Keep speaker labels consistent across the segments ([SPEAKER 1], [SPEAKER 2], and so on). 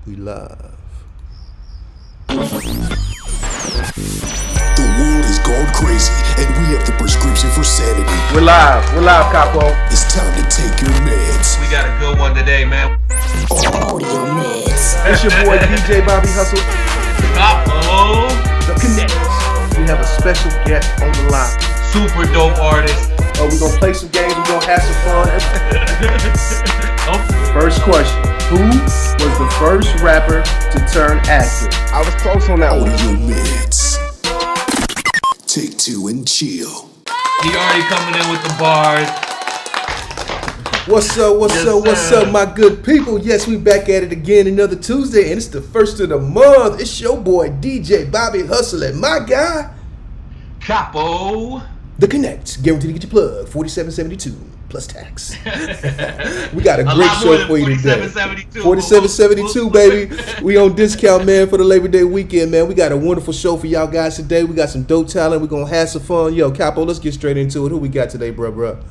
[SPEAKER 1] We live.
[SPEAKER 2] The world has gone crazy, and we have the prescription for sanity.
[SPEAKER 1] We're live, Capo.
[SPEAKER 2] It's time to take your meds.
[SPEAKER 3] We got a good one today, man.
[SPEAKER 2] AudioMeds.
[SPEAKER 1] It's your boy DJ Bobby Hustle.
[SPEAKER 3] Capo,
[SPEAKER 1] The Connects. We have a special guest on the line.
[SPEAKER 3] super dope artist.
[SPEAKER 1] We're gonna play some games, we're gonna have some fun.
[SPEAKER 3] Oh,
[SPEAKER 1] First question. Who was the first rapper to turn actor?
[SPEAKER 4] I was close on that one.
[SPEAKER 2] AudioMeds. Take two and chill.
[SPEAKER 3] he already coming in with the bars.
[SPEAKER 1] What's up, what's
[SPEAKER 3] sir.
[SPEAKER 1] up, my good people? Yes, we back at it again another Tuesday, and it's the first of the month. It's your boy DJ Bobby Hustle and my guy,
[SPEAKER 3] Capo.
[SPEAKER 1] The Connects. Guaranteed to get your plug, $47.72 plus tax. We got a great
[SPEAKER 3] lot more
[SPEAKER 1] show
[SPEAKER 3] than
[SPEAKER 1] for you today.
[SPEAKER 3] $47.72.
[SPEAKER 1] $47.72, baby. We on discount, man, for the Labor Day weekend, man. We got a wonderful show for y'all guys today. We got some dope talent. We're gonna have some fun. Yo, Capo, let's get straight into it. Who we got today, bruh?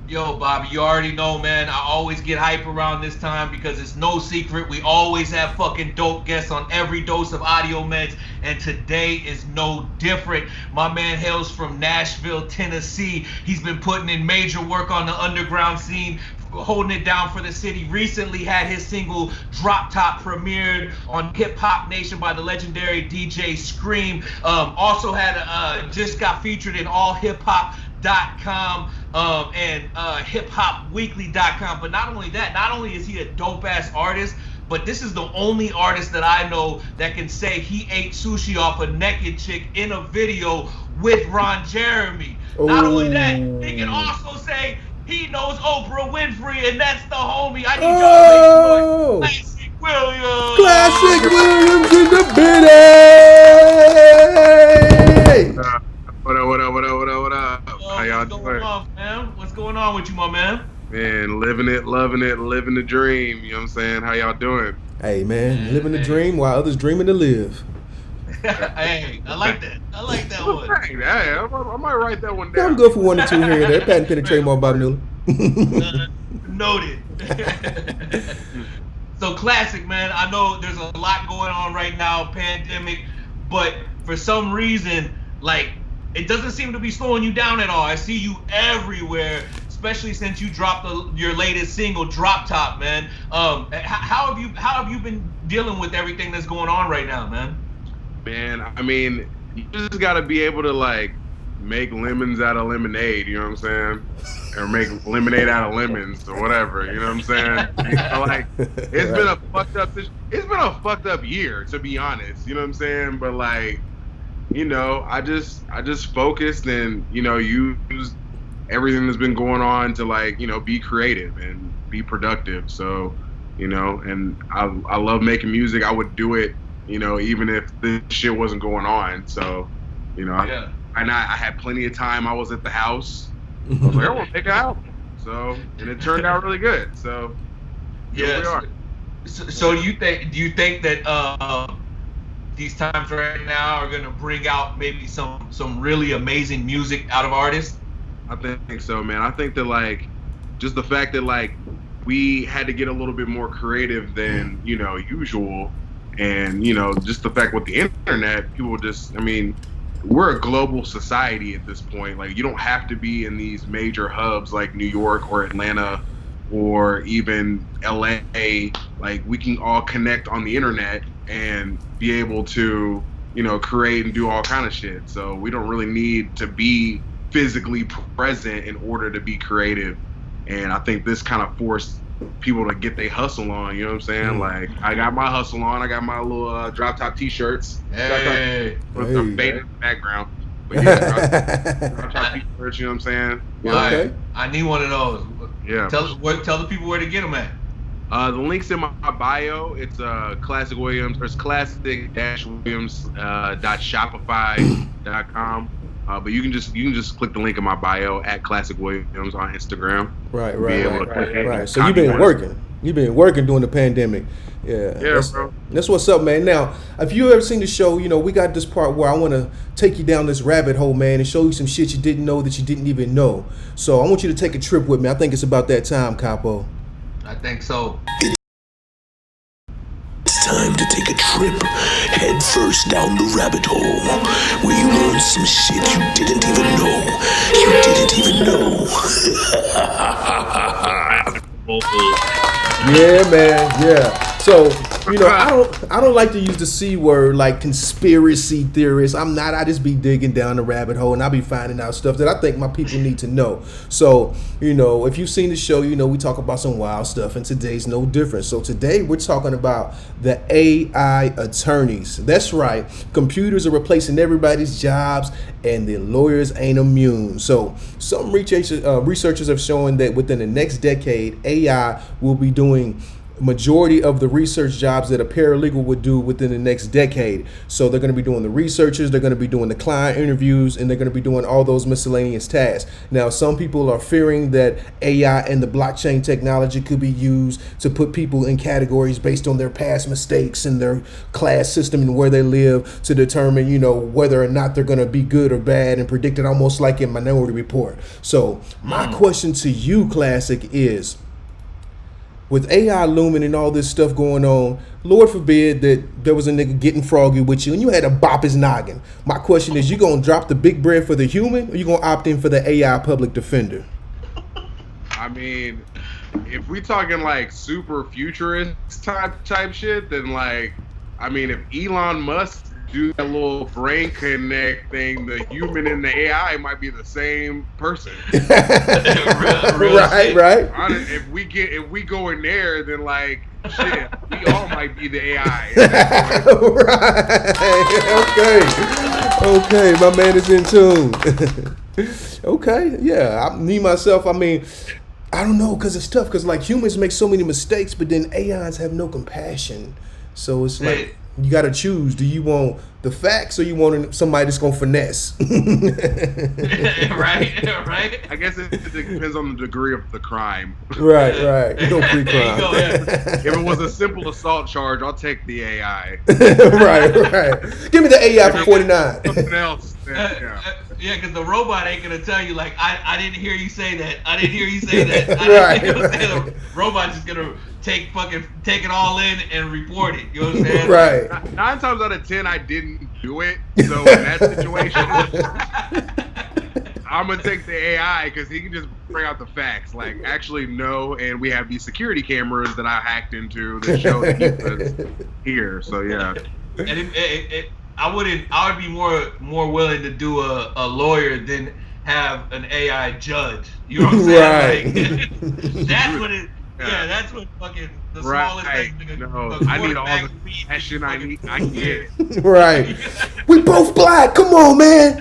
[SPEAKER 3] Yo, Bobby, you already know, man. I always get hype around this time because it's no secret. We always have fucking dope guests on every dose of AudioMeds, and today is no different. My man hails from Nashville, Tennessee. He's been putting in major work on the underground scene, holding it down for the city. Recently had his single Drop Top premiered on HipHop Nation by the legendary DJ Scream. Also had just got featured in allhiphop.com and hiphopweekly.com. But not only that, not only is he a dope ass artist, but this is the only artist that I know that can say he ate sushi off a naked chick in a video with Ron Jeremy. Not only that, he can also say he knows Oprah Winfrey, and that's the homie. I need y'all to make some noise. Classic Williams.
[SPEAKER 1] Classic Williams in the building.
[SPEAKER 4] What up? How y'all
[SPEAKER 3] What's going
[SPEAKER 4] doing?
[SPEAKER 3] on, man? What's going on with you, my man?
[SPEAKER 4] Man, living it, loving it, living the dream. You know what I'm saying? How y'all doing?
[SPEAKER 1] Hey, man, living the dream while others dreaming to live.
[SPEAKER 3] Hey, I like that. I like that one.
[SPEAKER 4] Hey, I might write that one
[SPEAKER 1] Yeah,
[SPEAKER 4] down.
[SPEAKER 1] I'm good for 1 or 2 here and there. Patent pending trademark Bob Newland.
[SPEAKER 3] Noted. So classic, man. I know there's a lot going on right now, pandemic, but for some reason, like, it doesn't seem to be slowing you down at all. I see you everywhere, especially since you dropped your latest single, Drop Top, man. How have you been dealing with everything that's going on right now, man?
[SPEAKER 4] Man, I mean, you just gotta be able to like make lemons out of lemonade. You know what I'm saying? Or make lemonade out of lemons or whatever. You know what I'm saying? You know, like it's been a fucked up year, to be honest. You know what I'm saying? But like, you know, I just focused and, you know, used everything that's been going on to, like, you know, be creative and be productive. So, you know, and I love making music. I would do it, you know, even if this shit wasn't going on. So, you know,
[SPEAKER 3] Yeah.
[SPEAKER 4] I had plenty of time. I was at the house. I was like, I want to make an album. So, and it turned out really good. So, here we are.
[SPEAKER 3] So do you think that these times right now are gonna bring out maybe some really amazing music out of artists?
[SPEAKER 4] I think so, man. I think that, like, just the fact that, like, we had to get a little bit more creative than, you know, usual, and, you know, just the fact with the internet, people just, I mean, we're a global society at this point. Like, you don't have to be in these major hubs like New York or Atlanta or even LA. Like, we can all connect on the internet and be able to, you know, create and do all kind of shit. So we don't really need to be physically present in order to be creative. And I think this kind of forced people to get their hustle on. You know what I'm saying? Like, I got my hustle on. I got my little drop top t-shirts.
[SPEAKER 3] Hey.
[SPEAKER 4] With the bait in the background. But yeah, drop top t-shirts. You know what I'm saying?
[SPEAKER 1] Okay.
[SPEAKER 3] I need one of those.
[SPEAKER 4] Yeah.
[SPEAKER 3] Tell the people where to get them at.
[SPEAKER 4] The link's in my bio. It's Classic Williams, or it's classic-williams.shopify.com. But you can just click the link in my bio at Classic Williams on Instagram.
[SPEAKER 1] Right. So you've been working during the pandemic. Yeah,
[SPEAKER 4] bro.
[SPEAKER 1] That's what's up, man. Now, if you ever seen the show, you know, we got this part where I want to take you down this rabbit hole, man, and show you some shit you didn't know that you didn't even know. So I want you to take a trip with me. I think it's about that time, Capo.
[SPEAKER 3] I think so.
[SPEAKER 2] time to take a trip head first down the rabbit hole, where you learn some shit you didn't even know. You didn't even know.
[SPEAKER 1] Yeah, man. Yeah. So, I don't like to use the C word like conspiracy theorists. I'm not. I just be digging down the rabbit hole and I be finding out stuff that I think my people need to know. So, if you've seen the show, we talk about some wild stuff, and today's no different. So today we're talking about the AI attorneys. That's right. Computers are replacing everybody's jobs, and the lawyers ain't immune. So some researchers have shown that within the next decade, AI will be doing majority of the research jobs that a paralegal would do within the next decade. So they're going to be doing the researchers, they're going to be doing the client interviews, and they're going to be doing all those miscellaneous tasks. Now, some people are fearing that AI and the blockchain technology could be used to put people in categories based on their past mistakes and their class system and where they live to determine, whether or not they're going to be good or bad and predict it almost like in Minority Report. So my question to you, Classic, is, with AI looming and all this stuff going on, Lord forbid that there was a nigga getting froggy with you and you had to bop his noggin. My question is, you gonna drop the big bread for the human, or you gonna opt in for the AI public defender?
[SPEAKER 4] I mean, if we talking like super futurist type shit, then if Elon Musk do that little brain connect thing, the human and the AI might be the same person.
[SPEAKER 1] Right.
[SPEAKER 4] If we go in there, then shit, we all might be the AI.
[SPEAKER 1] Right. Okay, my man is in tune. Okay, yeah. Me myself, I don't know, because it's tough, because humans make so many mistakes, but then AIs have no compassion. So it's like, you got to choose. Do you want the facts, or you want somebody that's going to finesse?
[SPEAKER 3] Right.
[SPEAKER 4] I guess it depends on the degree of the crime.
[SPEAKER 1] Right. No pre-crime.
[SPEAKER 4] If it was a simple assault charge, I'll take the AI.
[SPEAKER 1] Right. Give me the AI for 49.
[SPEAKER 4] Something else.
[SPEAKER 3] Yeah, because the robot ain't gonna tell you I didn't hear you say that. I didn't hear you say that.
[SPEAKER 1] Right.
[SPEAKER 3] The robot's just gonna take it all in and report it. You know what I'm saying?
[SPEAKER 1] Right.
[SPEAKER 4] 9 times out of 10, I didn't do it. So in that situation, I'm gonna take the AI because he can just bring out the facts. Actually, no, and we have these security cameras that I hacked into that show that he was here. So yeah.
[SPEAKER 3] And I would be more willing to do a lawyer than have an AI judge. You know what I'm saying?
[SPEAKER 1] Right.
[SPEAKER 3] That's what it. Yeah, that's what fucking the smallest thing.
[SPEAKER 4] No, I need all the passion I need. I get.
[SPEAKER 1] Right. We both black. Come on, man.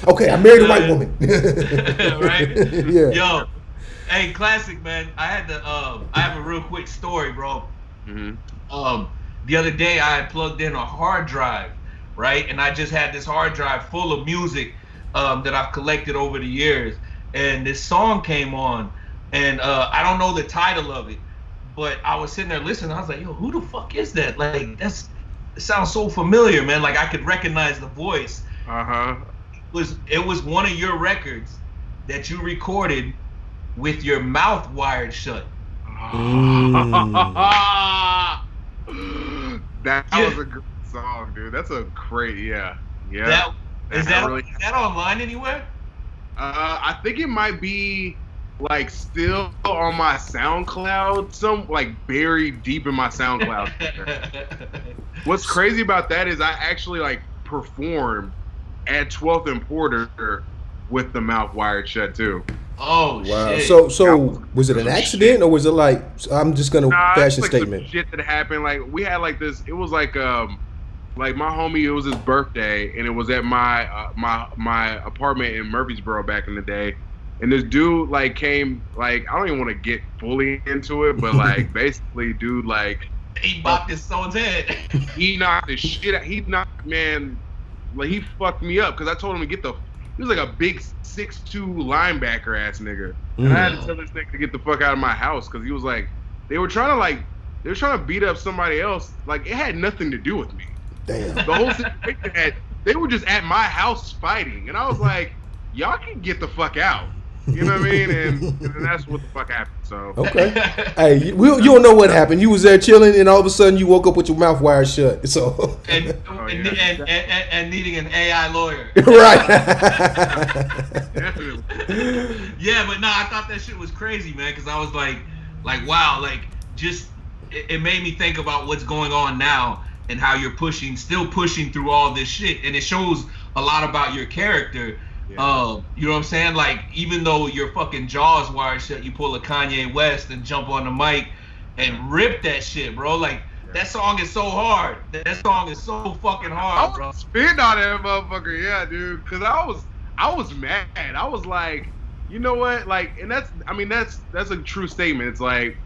[SPEAKER 1] Okay, I married a white woman.
[SPEAKER 3] Right.
[SPEAKER 1] Yeah.
[SPEAKER 3] Yo, hey, Classic, man. I have a real quick story, bro.
[SPEAKER 4] Mm-hmm.
[SPEAKER 3] The other day I had plugged in a hard drive, right? And I just had this hard drive full of music that I've collected over the years. And this song came on, and I don't know the title of it, but I was sitting there listening. I was like, yo, who the fuck is that? It sounds so familiar, man. I could recognize the voice.
[SPEAKER 4] Uh-huh.
[SPEAKER 3] It was one of your records that you recorded with your mouth wired shut.
[SPEAKER 4] That was a great song, dude. That's a great, yeah.
[SPEAKER 3] Is that online anywhere?
[SPEAKER 4] I think it might be still on my SoundCloud, some buried deep in my SoundCloud. What's crazy about that is I actually performed at 12th and Porter with the mouth wired shut too.
[SPEAKER 3] Oh
[SPEAKER 1] wow!
[SPEAKER 3] Shit.
[SPEAKER 1] So was it an accident, or was it I'm just gonna fashion statement?
[SPEAKER 4] Some shit that happened. We had this. It was my homie. It was his birthday, and it was at my my apartment in Murfreesboro back in the day. And this dude came I don't even want to get fully into it, but basically, dude
[SPEAKER 3] he bopped his son's head.
[SPEAKER 4] He knocked the shit out. He knocked, man. He fucked me up because I told him to get the. He was a big 6'2" linebacker ass nigga, and I had to tell this nigga to get the fuck out of my house because he was they were trying to beat up somebody else. It had nothing to do with me.
[SPEAKER 1] Damn.
[SPEAKER 4] The whole situation they were just at my house fighting, and I was like, y'all can get the fuck out. You know what I mean? And that's what the fuck happened. So
[SPEAKER 1] okay. Hey, you don't know what happened. You was there chilling, and all of a sudden you woke up with your mouth wired shut. So
[SPEAKER 3] and needing an AI lawyer.
[SPEAKER 1] Right.
[SPEAKER 4] definitely.
[SPEAKER 3] Yeah, but no, I thought that shit was crazy, man, because I was like wow, like just it made me think about what's going on now and how you're still pushing through all this shit, and it shows a lot about your character.
[SPEAKER 4] Yeah.
[SPEAKER 3] You know what I'm saying? Like, even though your fucking jaw's wired shut, you pull a Kanye West and jump on the mic and rip that shit, bro. Like, that song is so hard. That song is so fucking hard, bro.
[SPEAKER 4] I was spitting on that motherfucker, yeah, dude. Cause I was mad. I was like, you know what? Like, and that's a true statement. It's like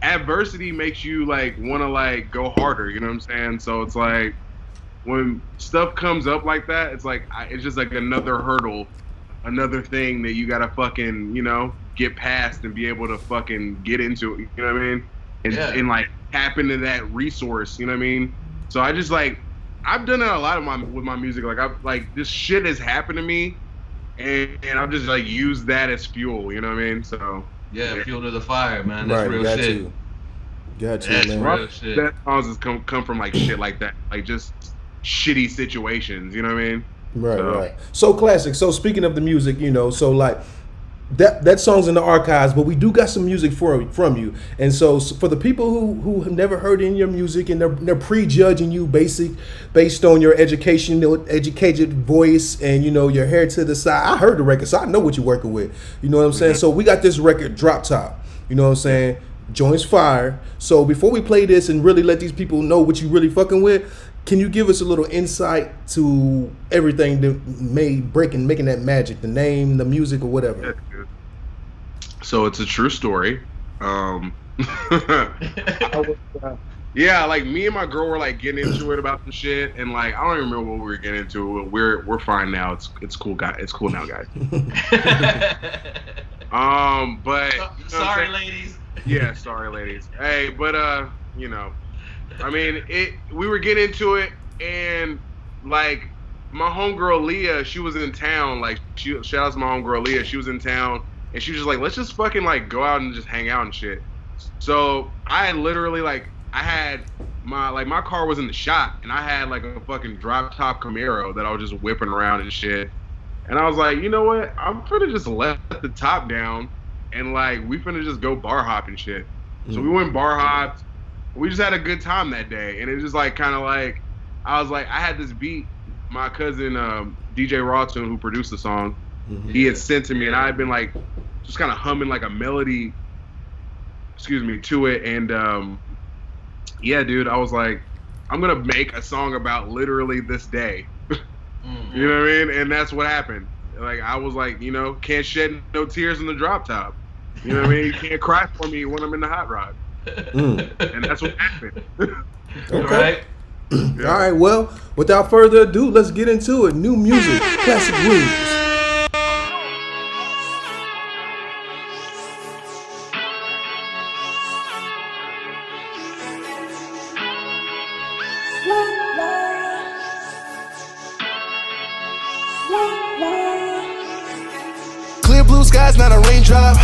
[SPEAKER 4] adversity makes you like want to like go harder. You know what I'm saying? So it's like, when stuff comes up like that, it's like it's just like another hurdle, another thing that you gotta fucking, you know, get past and be able to fucking get into it. You know what I mean? And like tap into that resource. You know what I mean? So I just like I've done that a lot with my music. Like I've like this shit has happened to me, and I've just like used that as fuel. You know what I mean? So
[SPEAKER 3] yeah, fuel to the fire, man. That's real shit.
[SPEAKER 1] Got you,
[SPEAKER 3] That's
[SPEAKER 1] man.
[SPEAKER 3] real shit.
[SPEAKER 4] That songs come from like shit like that, like just shitty situations, you know what I mean?
[SPEAKER 1] Right. So classic. So speaking of the music, you know, so like that song's in the archives, but we do got some music from you. And so for the people who have never heard any of your music and they're prejudging you based on your educated voice and, you know, your hair to the side. I heard the record, so I know what you're working with. You know what I'm saying? So we got this record, Drop Top. You know what I'm saying? Joints fire. So before we play this and really let these people know what you really fucking with, can you give us a little insight to everything that making that magic, the name, the music, or whatever?
[SPEAKER 4] So it's a true story. Yeah, like me and my girl were like getting into it about some shit, and like I don't even remember what we were getting into. We're fine now. It's cool, guys. It's cool now, guys. But
[SPEAKER 3] sorry, ladies.
[SPEAKER 4] Yeah, sorry, ladies. Hey, but you know. I mean, we were getting into it, and like my homegirl Leah, she was in town. Like, shout out to my homegirl Leah, she was in town, and she was just like, let's just fucking like go out and just hang out and shit. So I literally like I had my car was in the shop, and I had like a fucking drop top Camaro that I was just whipping around and shit. And I was like, you know what? I'm finna just let the top down, and like we finna just go bar hop and shit. So we went bar hopped. We just had a good time that day, and it was just like kind of like I was like I had this beat my cousin DJ Rawtune, who produced the song, he had sent to me, and I had been like just kind of humming like a melody, to it, and yeah, dude, I was like, I'm gonna make a song about literally this day. You know what I mean? And that's what happened. Like I was like, you know, can't shed no tears in the drop top. You know what I mean? You can't cry for me when I'm in the hot rod. And that's what happened.
[SPEAKER 1] Okay. All right. Well, without further ado, let's get into it. New music, classic grooves.
[SPEAKER 2] Clear blue skies, not a raindrop.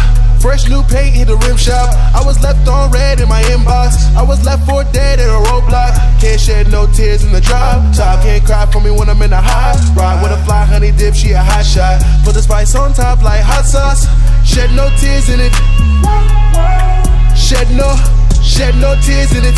[SPEAKER 2] Fresh new paint, hit the rim shop. I was left on red in my inbox. I was left for dead at a roadblock. Can't shed no tears in the drop top. Can't cry for me when I'm in the hot rod. With a fly honey dip, she a hot shot. Put the spice on top like hot sauce. Shed no tears in it. Shed no tears in it.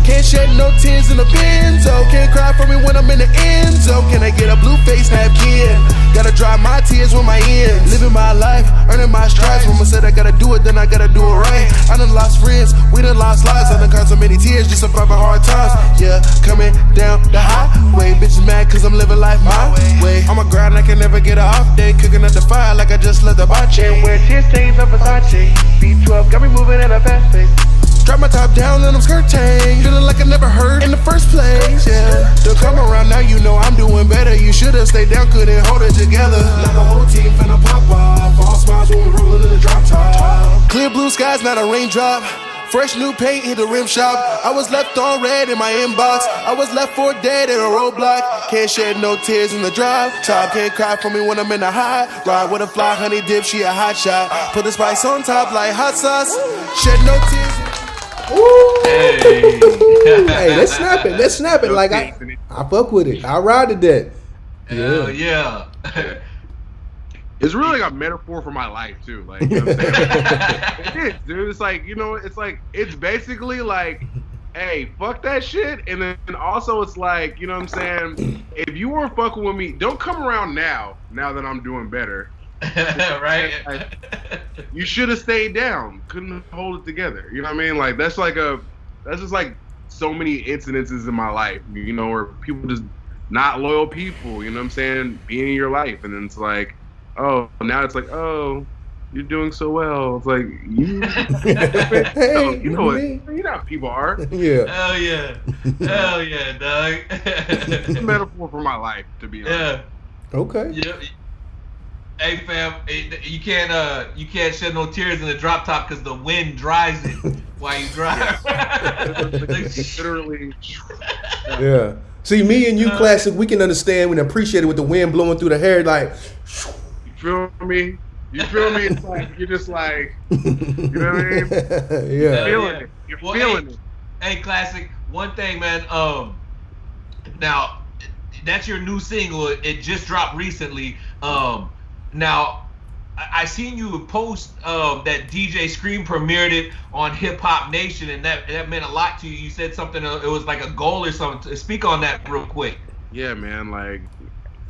[SPEAKER 2] Can't shed no tears in the benzo. Can't cry for me when I'm in the end zone. Can I get a blue face napkin? Gotta dry my tears with my ends. Living my life, earning my stripes. Mama said I gotta do it, then I gotta do it right. I done lost friends, we done lost lives. I done caused so many tears, just surviving hard times. Yeah, coming down the highway. Bitches mad cause I'm living life my way. On my grind, I can never get an off day. Cooking at the fire like I just left the bache. Wear tear stains of Versace. B12 got me moving at a fast pace. Drop my top down and I'm skirting. Feeling like I never heard in the first place, yeah. Don't come around now, you know I'm doing better. You should've stayed down, couldn't hold it together. Now the whole team finna pop off. All smiles when we rollin' in the drop top. Clear blue skies, not a raindrop. Fresh new paint, hit the rim shop. I was left on red in my inbox. I was left for dead in a roadblock. Can't shed no tears in the drive. Top can't cry for me when I'm in the high. Ride with a fly, honey dip, she a hot shot. Put the spice on top like hot sauce. Shed no tears.
[SPEAKER 1] Hey, let's snap it. Let's snap it. Like I fuck with it. I ride to that.
[SPEAKER 3] Hell yeah.
[SPEAKER 4] It's really like a metaphor for my life too. Like, you know what I'm saying? It is, dude. It's like, you know, it's basically like, hey, fuck that shit. And then also it's like, you know what I'm saying? If you weren't fucking with me, don't come around now that I'm doing better.
[SPEAKER 3] Right?
[SPEAKER 4] Like, you should have stayed down. Couldn't hold it together. You know what I mean? Like that's just like so many incidences in my life, you know, where people just not loyal people, you know what I'm saying, be in your life, and then it's like, oh, now it's like, oh, you're doing so well. It's like
[SPEAKER 1] Hey,
[SPEAKER 4] you know what? You know how people are.
[SPEAKER 1] Yeah.
[SPEAKER 3] Hell yeah, dog.
[SPEAKER 4] It's a metaphor for my life, to be honest.
[SPEAKER 3] Yeah.
[SPEAKER 1] Okay.
[SPEAKER 3] Yeah. Hey fam, you can't shed no tears in the drop top because the wind dries it while you drive.
[SPEAKER 4] Literally.
[SPEAKER 1] Yeah. See, me and you, Classic, we can understand and appreciate it with the wind blowing through the hair, like.
[SPEAKER 4] You feel me? You feel me? It's like you're just like, you know what I mean?
[SPEAKER 1] Yeah.
[SPEAKER 4] Feeling it. You're feeling it.
[SPEAKER 3] Hey, Classic. One thing, man. Now that's your new single. It just dropped recently. Now, I seen you post that DJ Scream premiered it on HipHop Nation, and that meant a lot to you. You said something, it was like a goal or something. Speak on that real quick.
[SPEAKER 4] Yeah, man. Like,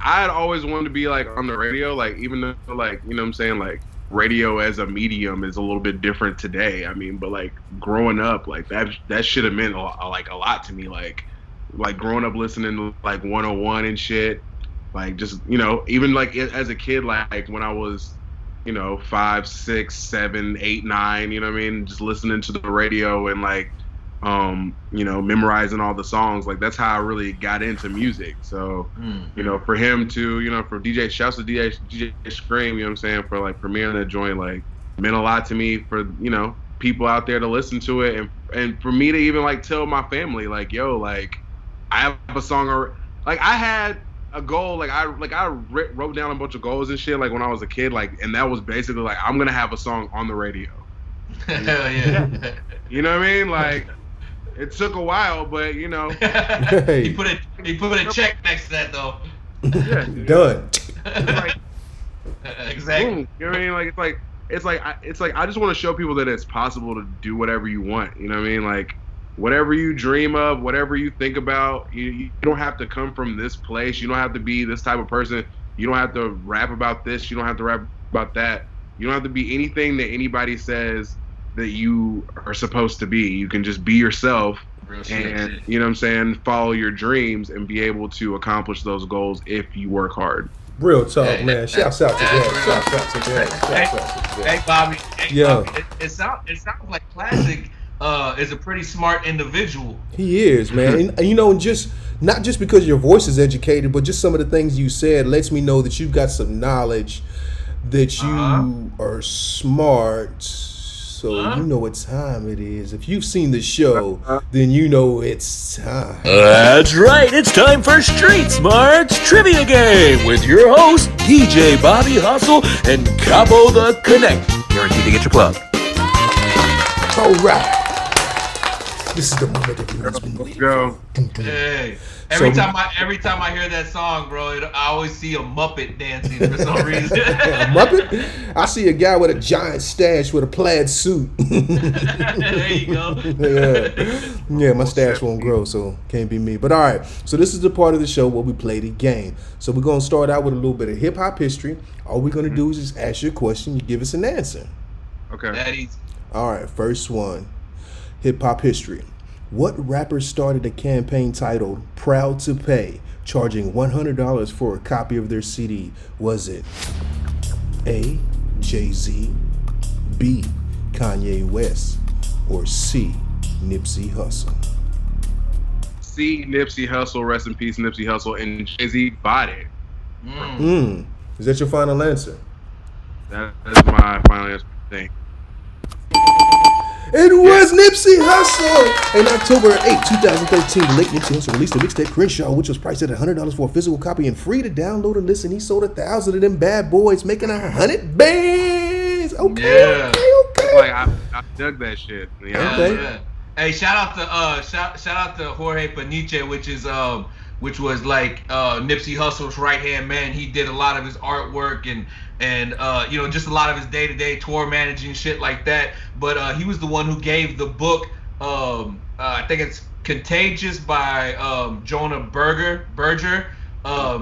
[SPEAKER 4] I had always wanted to be like on the radio, like even though like, you know what I'm saying, like radio as a medium is a little bit different today. I mean, but like growing up, like that should have meant a lot to me. Like growing up listening to like 101 and shit. Like just, you know, even like as a kid, like when I was, you know, 5, 6, 7, 8, 9, you know what I mean? Just listening to the radio and like, you know, memorizing all the songs. Like that's how I really got into music. So, you know, for him to, you know, for shouts to DJ Scream, you know what I'm saying, for like premiering that joint, like meant a lot to me, for, you know, people out there to listen to it. And for me to even like tell my family, like, yo, like I have a song, or like I had a goal, like I wrote down a bunch of goals and shit like when I was a kid, like, and that was basically like, I'm gonna have a song on the radio.
[SPEAKER 3] Hell yeah.
[SPEAKER 4] You know what I mean? Like it took a while, but you know.
[SPEAKER 1] Hey.
[SPEAKER 3] He put a check next to that though.
[SPEAKER 4] Yeah,
[SPEAKER 1] Done.
[SPEAKER 4] like,
[SPEAKER 3] Exactly.
[SPEAKER 4] boom. You know what I mean? Like it's like I just want to show people that it's possible to do whatever you want. You know what I mean? Like whatever you dream of, whatever you think about, you don't have to come from this place. You don't have to be this type of person. You don't have to rap about this. You don't have to rap about that. You don't have to be anything that anybody says that you are supposed to be. You can just be yourself and, you know what I'm saying, follow your dreams and be able to accomplish those goals if you work hard.
[SPEAKER 1] Real talk, man. Shouts out to that. Shouts out to that.
[SPEAKER 3] Hey, Bobby.
[SPEAKER 1] Yeah.
[SPEAKER 3] Bobby, it sounds like Classic is a pretty smart individual.
[SPEAKER 1] He is, man. And you know, just not just because your voice is educated, but just some of the things you said lets me know that you've got some knowledge, that you are smart. So you know what time it is. If you've seen the show, then you know it's time.
[SPEAKER 5] That's right. It's time for Street Smarts Trivia Game with your host, DJ Bobby Hustle and Capo the Connect. Guaranteed to get your plug.
[SPEAKER 1] All right. This is the moment everyone's been waiting for.
[SPEAKER 3] Hey, every time I hear that song, bro, I always see a Muppet dancing for some reason.
[SPEAKER 1] A Muppet? I see a guy with a giant stash with a plaid suit.
[SPEAKER 3] There you go.
[SPEAKER 1] Yeah, my stash won't grow, so can't be me. But all right, so this is the part of the show where we play the game. So we're going to start out with a little bit of hip-hop history. All we're going to do is just ask you a question. You give us an answer.
[SPEAKER 4] Okay.
[SPEAKER 3] That easy.
[SPEAKER 1] All right, first one. Hip-hop history. What rapper started a campaign titled Proud to Pay, charging $100 for a copy of their CD? Was it A, Jay-Z, B, Kanye West, or C, Nipsey Hussle?
[SPEAKER 4] C, Nipsey Hussle, rest in peace, Nipsey Hussle, and Jay-Z bought it.
[SPEAKER 1] Is that your final answer?
[SPEAKER 4] That is my final answer. Thing.
[SPEAKER 1] It was Nipsey Hussle. In October 8, 2013, the late Nipsey Hussle released a mixtape Crenshaw, which was priced at $100 for a physical copy and free to download and listen. He sold 1,000 of them bad boys, making 100 bands. Okay.
[SPEAKER 4] Like I dug that shit. Yeah.
[SPEAKER 1] Okay.
[SPEAKER 3] Yeah. Hey, shout out to Jorge Paniche, which was like Nipsey Hussle's right hand man. He did a lot of his artwork and just a lot of his day-to-day tour managing shit like that. But he was the one who gave the book, I think it's Contagious by Jonah Berger.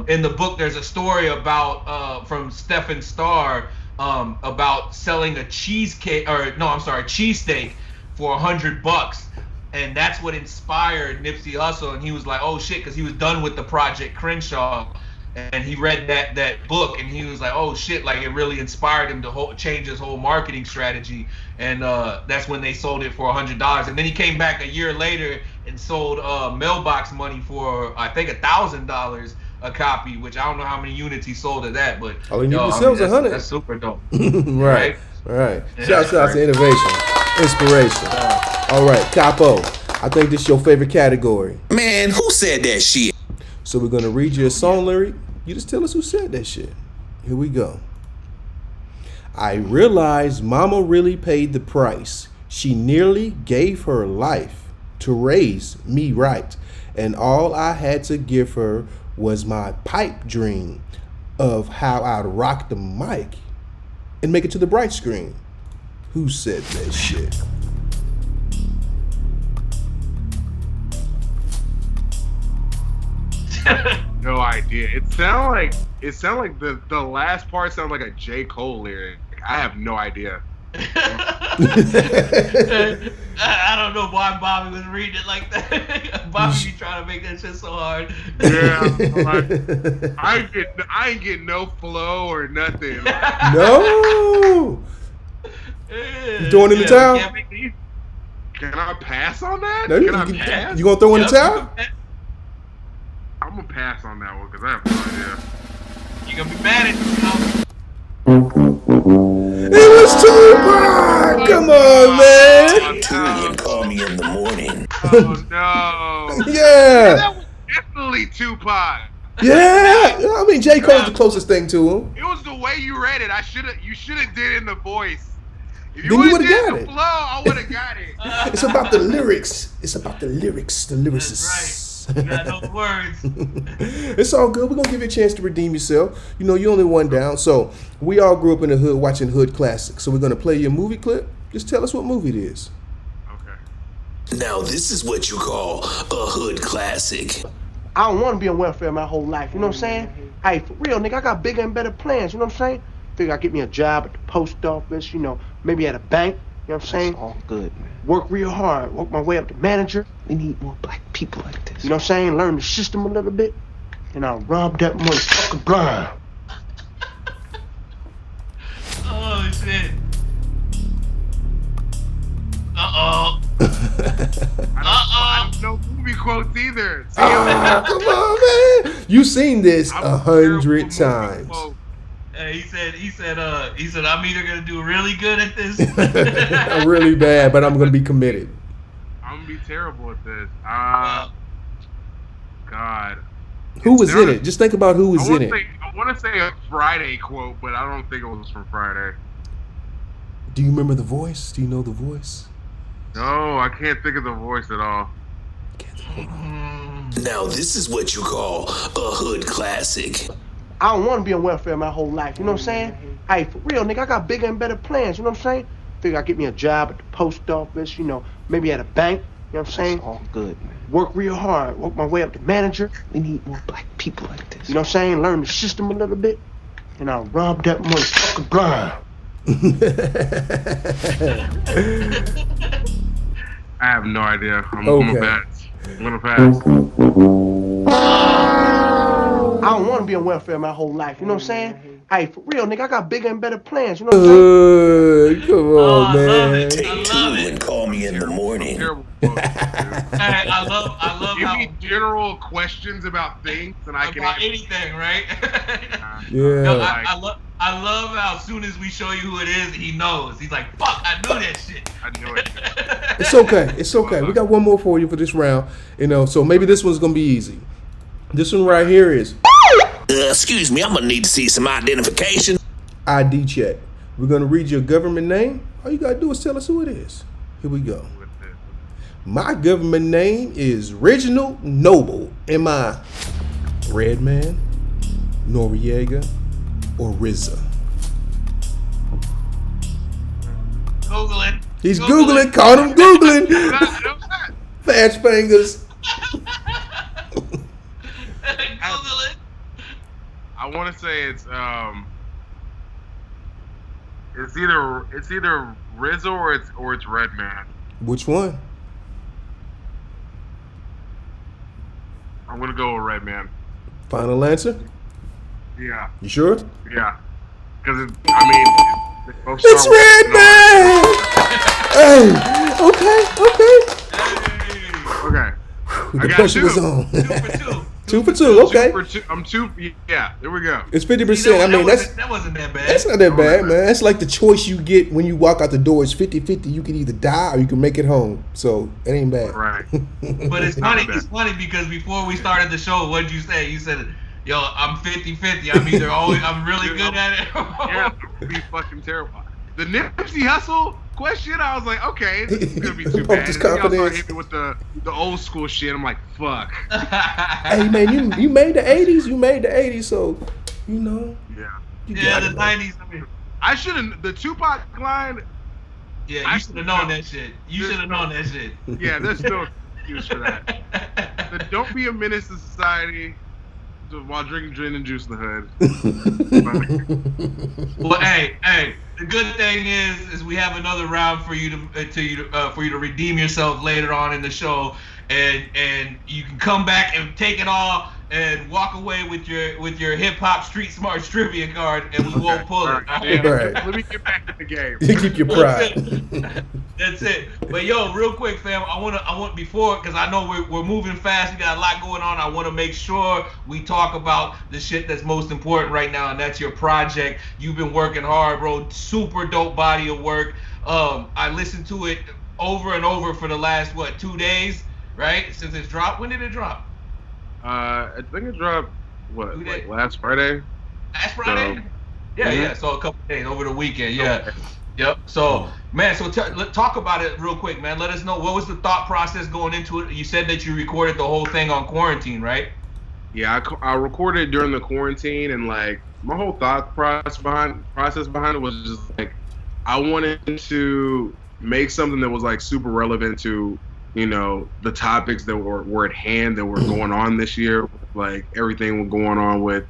[SPEAKER 3] In the book, there's a story about from Stephen Starr about selling a cheesesteak for $100, and that's what inspired Nipsey Hussle. And he was like, oh shit, because he was done with the Project Crenshaw. And he read that book, and he was like, "Oh shit!" Like it really inspired him to change his whole marketing strategy. And that's when they sold it for $100. And then he came back a year later and sold Mailbox Money for I think $1,000 a copy, which I don't know how many units he sold of that, but
[SPEAKER 1] all he needed to sell was 100.
[SPEAKER 3] That's super dope.
[SPEAKER 1] Right.
[SPEAKER 3] Yeah,
[SPEAKER 1] Shouts out to innovation, inspiration. All right, Capo. I think this is your favorite category.
[SPEAKER 6] Man, who said that shit?
[SPEAKER 1] So we're gonna read you a song lyric. You just tell us who said that shit. Here we go. I realized mama really paid the price. She nearly gave her life to raise me right. And all I had to give her was my pipe dream of how I'd rock the mic and make it to the bright screen. Who said that shit?
[SPEAKER 4] No idea. It sounded like the last part sounded like a J. Cole lyric. I have no idea.
[SPEAKER 3] I don't know why Bobby was reading it like that. Bobby be trying to make that shit so hard.
[SPEAKER 4] Yeah, like, I ain't get no flow or nothing. Like,
[SPEAKER 1] No. You throwing in the towel?
[SPEAKER 4] Can I pass on that?
[SPEAKER 1] No,
[SPEAKER 4] can I pass?
[SPEAKER 1] You gonna throw in the towel?
[SPEAKER 4] I'm gonna pass on that one because I have no idea.
[SPEAKER 3] You're gonna be mad at yourself.
[SPEAKER 1] It was Tupac! Come on, man!
[SPEAKER 6] Tune and call me in the morning.
[SPEAKER 4] Oh no!
[SPEAKER 1] Yeah!
[SPEAKER 4] That was definitely Tupac.
[SPEAKER 1] Yeah! I mean, J. Cole's the closest thing to him.
[SPEAKER 4] It was the way you read it. You should have did it in the voice. If
[SPEAKER 1] Then you
[SPEAKER 4] you
[SPEAKER 1] would've
[SPEAKER 4] would have
[SPEAKER 1] got
[SPEAKER 4] did
[SPEAKER 1] it.
[SPEAKER 4] the flow, I would have got it.
[SPEAKER 1] It's about the lyrics. It's about the lyrics, the lyricists.
[SPEAKER 3] That's right. You got no words.
[SPEAKER 1] It's all good. We're gonna give you a chance to redeem yourself. You know, you're only one down. So we all grew up in the hood watching hood classics. So we're gonna play you a movie clip. Just tell us what movie it is.
[SPEAKER 4] Okay.
[SPEAKER 6] Now this is what you call a hood classic.
[SPEAKER 7] I don't want to be on welfare my whole life, you know what I'm saying? Hey, for real, nigga, I got bigger and better plans, you know what I'm saying? Figure I get me a job at the post office, you know, maybe at a bank, you know what I'm saying?
[SPEAKER 8] That's all good, man.
[SPEAKER 7] Work real hard, work my way up to manager,
[SPEAKER 8] We need more black people like this.
[SPEAKER 7] you know what I'm saying? Learn the system a little bit, and I'll rob that motherfucker blind.
[SPEAKER 3] Oh shit. Uh-oh.
[SPEAKER 4] I don't know movie quotes either. See,
[SPEAKER 1] Ah, come on, man! You've seen this
[SPEAKER 4] I'm
[SPEAKER 1] 100
[SPEAKER 4] terrible movie
[SPEAKER 1] times.
[SPEAKER 4] quotes.
[SPEAKER 3] Hey, he said I'm either gonna do really good at this.
[SPEAKER 1] I'm really bad, but I'm gonna be committed.
[SPEAKER 4] I'm gonna be terrible at this. God.
[SPEAKER 1] Who was in it? Just think about who was in it.
[SPEAKER 4] I want to say a Friday quote, but I don't think it was from Friday.
[SPEAKER 1] Do you remember the voice? Do you know the voice?
[SPEAKER 4] No, I can't think of the voice at all.
[SPEAKER 6] Now this is what you call a hood classic.
[SPEAKER 7] I don't want to be on welfare my whole life, you know what I'm saying? Hey, for real, nigga, I got bigger and better plans, you know what I'm saying? Figure I get me a job at the post office, you know, maybe at a bank, you know what I'm saying?
[SPEAKER 8] That's all good, man.
[SPEAKER 7] Work real hard, work my way up to manager,
[SPEAKER 8] We need more black people like this.
[SPEAKER 7] you know what I'm saying? Learn the system a little bit, and I'll rob that motherfucker blind.
[SPEAKER 4] I have no idea. I'm
[SPEAKER 1] Okay.
[SPEAKER 4] gonna pass. I'm gonna pass.
[SPEAKER 7] I don't want to be on welfare my whole life, you know what I'm saying? Hey, for real, nigga, I got bigger and better plans, you know what I'm saying?
[SPEAKER 1] Come on,
[SPEAKER 3] I love
[SPEAKER 1] man.
[SPEAKER 3] it.
[SPEAKER 6] Take
[SPEAKER 3] I love
[SPEAKER 6] two
[SPEAKER 3] it.
[SPEAKER 6] and call me in the morning.
[SPEAKER 4] Terrible quotes, dude.
[SPEAKER 3] Hey, I love
[SPEAKER 4] Give
[SPEAKER 3] how
[SPEAKER 4] me general questions about things, and I can
[SPEAKER 3] about
[SPEAKER 4] answer.
[SPEAKER 3] anything, right?
[SPEAKER 1] Yeah.
[SPEAKER 3] No, I love how as soon as we show you who it is, he knows. He's like, fuck, I knew that shit.
[SPEAKER 4] I knew it.
[SPEAKER 1] It's okay. It's okay. We got one more for you for this round. So maybe this one's gonna be easy. This one right here is
[SPEAKER 6] Excuse me, I'm gonna need to see some identification.
[SPEAKER 1] ID check. We're gonna read your government name. All you gotta do is tell us who it is. Here we go. My government name is Reginald Noble. Am I Redman, Noriega, or RZA?
[SPEAKER 3] Google it.
[SPEAKER 1] He's Googling. Caught him Googling. Fast fingers.
[SPEAKER 3] Google it.
[SPEAKER 4] I want to say it's either RZA or it's Redman.
[SPEAKER 1] Which one?
[SPEAKER 4] I'm gonna go with Redman.
[SPEAKER 1] Final answer?
[SPEAKER 4] Yeah.
[SPEAKER 1] You sure?
[SPEAKER 4] Yeah. Because
[SPEAKER 1] It's Redman! Hey, okay.
[SPEAKER 4] Okay.
[SPEAKER 1] The pressure was on.
[SPEAKER 3] 2 for 2.
[SPEAKER 1] 2 for 2, okay.
[SPEAKER 4] 2 for 2. I'm 2. Yeah, there we go.
[SPEAKER 1] It's 50%. I mean,
[SPEAKER 3] that wasn't that bad.
[SPEAKER 1] that's not that bad, man. It's like the choice you get when you walk out the door. It's 50-50. You can either die or you can make it home. So it ain't bad.
[SPEAKER 4] Right.
[SPEAKER 3] But it's funny. It's funny because before we started the show, what did you say? You said, "Yo, I'm 50-50. I'm really good at it."
[SPEAKER 4] Yeah, it would be fucking terrible. The Nipsey Hussle question, I was like, okay, this is gonna be too bad.
[SPEAKER 1] His
[SPEAKER 4] And then y'all started
[SPEAKER 1] confidence.
[SPEAKER 4] hitting me with the old school shit. I'm like, fuck.
[SPEAKER 1] Hey, man, you made the 80s. You made the 80s, so, you know.
[SPEAKER 4] Yeah.
[SPEAKER 1] You
[SPEAKER 3] Yeah,
[SPEAKER 1] got
[SPEAKER 3] the
[SPEAKER 1] it, man.
[SPEAKER 3] 90s. I mean,
[SPEAKER 4] I shouldn't. The Tupac line.
[SPEAKER 3] yeah, you should have known that shit. You should have known that shit.
[SPEAKER 4] Yeah, there's no excuse for that. The don't be a menace to society while drinking gin and juice in the hood.
[SPEAKER 3] Well, hey, the good thing is we have another round for you to redeem yourself later on in the show, and you can come back and take it all and walk away with your hip hop street smarts trivia card, and we won't pull it.
[SPEAKER 4] Yeah,
[SPEAKER 1] Right.
[SPEAKER 4] Let me get back to the game.
[SPEAKER 1] You keep your pride.
[SPEAKER 3] That's it. But yo, real quick, fam, I want before, because I know we're moving fast. We got a lot going on. I want to make sure we talk about the shit that's most important right now, and that's your project. You've been working hard, bro. Super dope body of work. I listened to it over and over for the last 2 days, right? Since it's dropped. When did it drop?
[SPEAKER 4] I think it dropped
[SPEAKER 3] Like
[SPEAKER 4] last Friday.
[SPEAKER 3] Last Friday?
[SPEAKER 4] So,
[SPEAKER 3] Yeah. So a couple days over the weekend. Yeah. Yep. So, man, talk about it real quick, man. Let us know, what was the thought process going into it? You said that you recorded the whole thing on quarantine, right?
[SPEAKER 4] Yeah, I recorded during the quarantine, and like my whole thought process behind it was just like I wanted to make something that was like super relevant to, you know, the topics that were at hand that were going on this year, like everything was going on with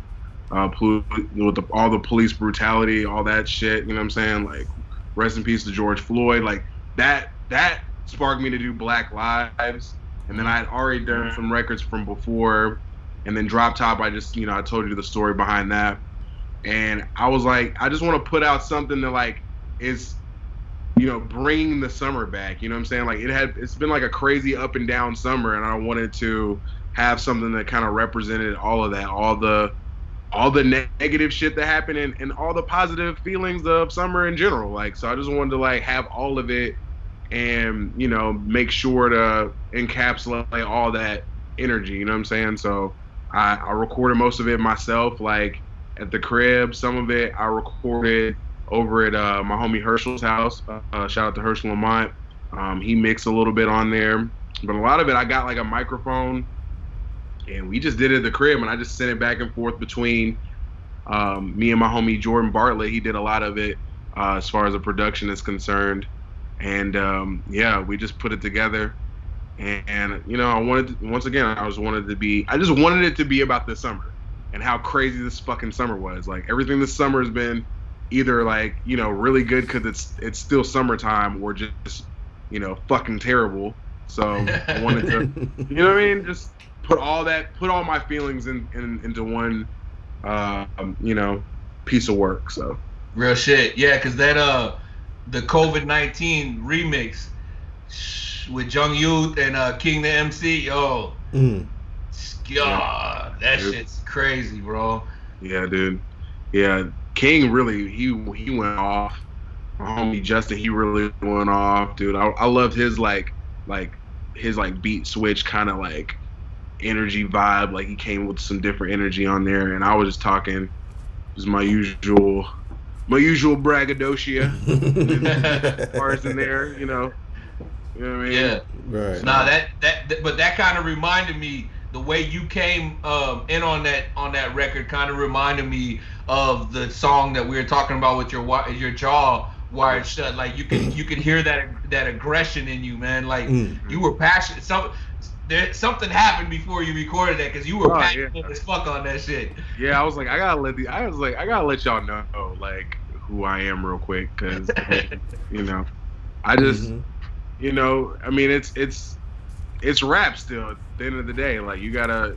[SPEAKER 4] all the police brutality, all that shit. You know what I'm saying? Like, rest in peace to George Floyd. Like that sparked me to do Black Lives, and then I had already done some records from before, and then Drop Top. I told you the story behind that, and I was like, I just want to put out something that like is, you know, bringing the summer back. You know what I'm saying? Like it's been like a crazy up and down summer, and I wanted to have something that kind of represented all of that, all the negative shit that happened, and all the positive feelings of summer in general. Like, so I just wanted to like have all of it, and, you know, make sure to encapsulate all that energy. You know what I'm saying? So I recorded most of it myself, like at the crib. Some of it I recorded over at my homie Herschel's house. Shout out to Herschel Lamont. He mixed a little bit on there, but a lot of it I got like a microphone, and we just did it at the crib, and I just sent it back and forth between me and my homie Jordan Bartlett. He did a lot of it as far as the production is concerned, and yeah, we just put it together. And you know, I just wanted it to be about this summer and how crazy this fucking summer was. Like, everything this summer has been either like, you know, really good because it's still summertime, or just, you know, fucking terrible. So I wanted to, you know what I mean, just put all my feelings into one, you know, piece of work. So
[SPEAKER 3] real shit, yeah, because that the COVID-19 remix with Jung Youth and King the MC, yo, God, that shit's crazy, bro.
[SPEAKER 4] Yeah, dude. Yeah, King really he went off. My homie Justin, he really went off, dude. I loved his his beat switch kind of like energy vibe. Like he came with some different energy on there, and I was just talking just my usual braggadocio. Bars in there, you know what I mean?
[SPEAKER 3] Yeah.
[SPEAKER 1] Right.
[SPEAKER 3] Nah, but that kind of reminded me, the way you came in on that record kind of reminded me of the song that we were talking about with your jaw wired shut. Like you could hear that aggression in you, man. Like you were passionate. Something happened before you recorded that, because you were passionate as fuck on that shit.
[SPEAKER 4] Yeah, I was like, I gotta let y'all know like who I am real quick, because you know, I just you know, I mean, it's rap still. At the end of the day, like you gotta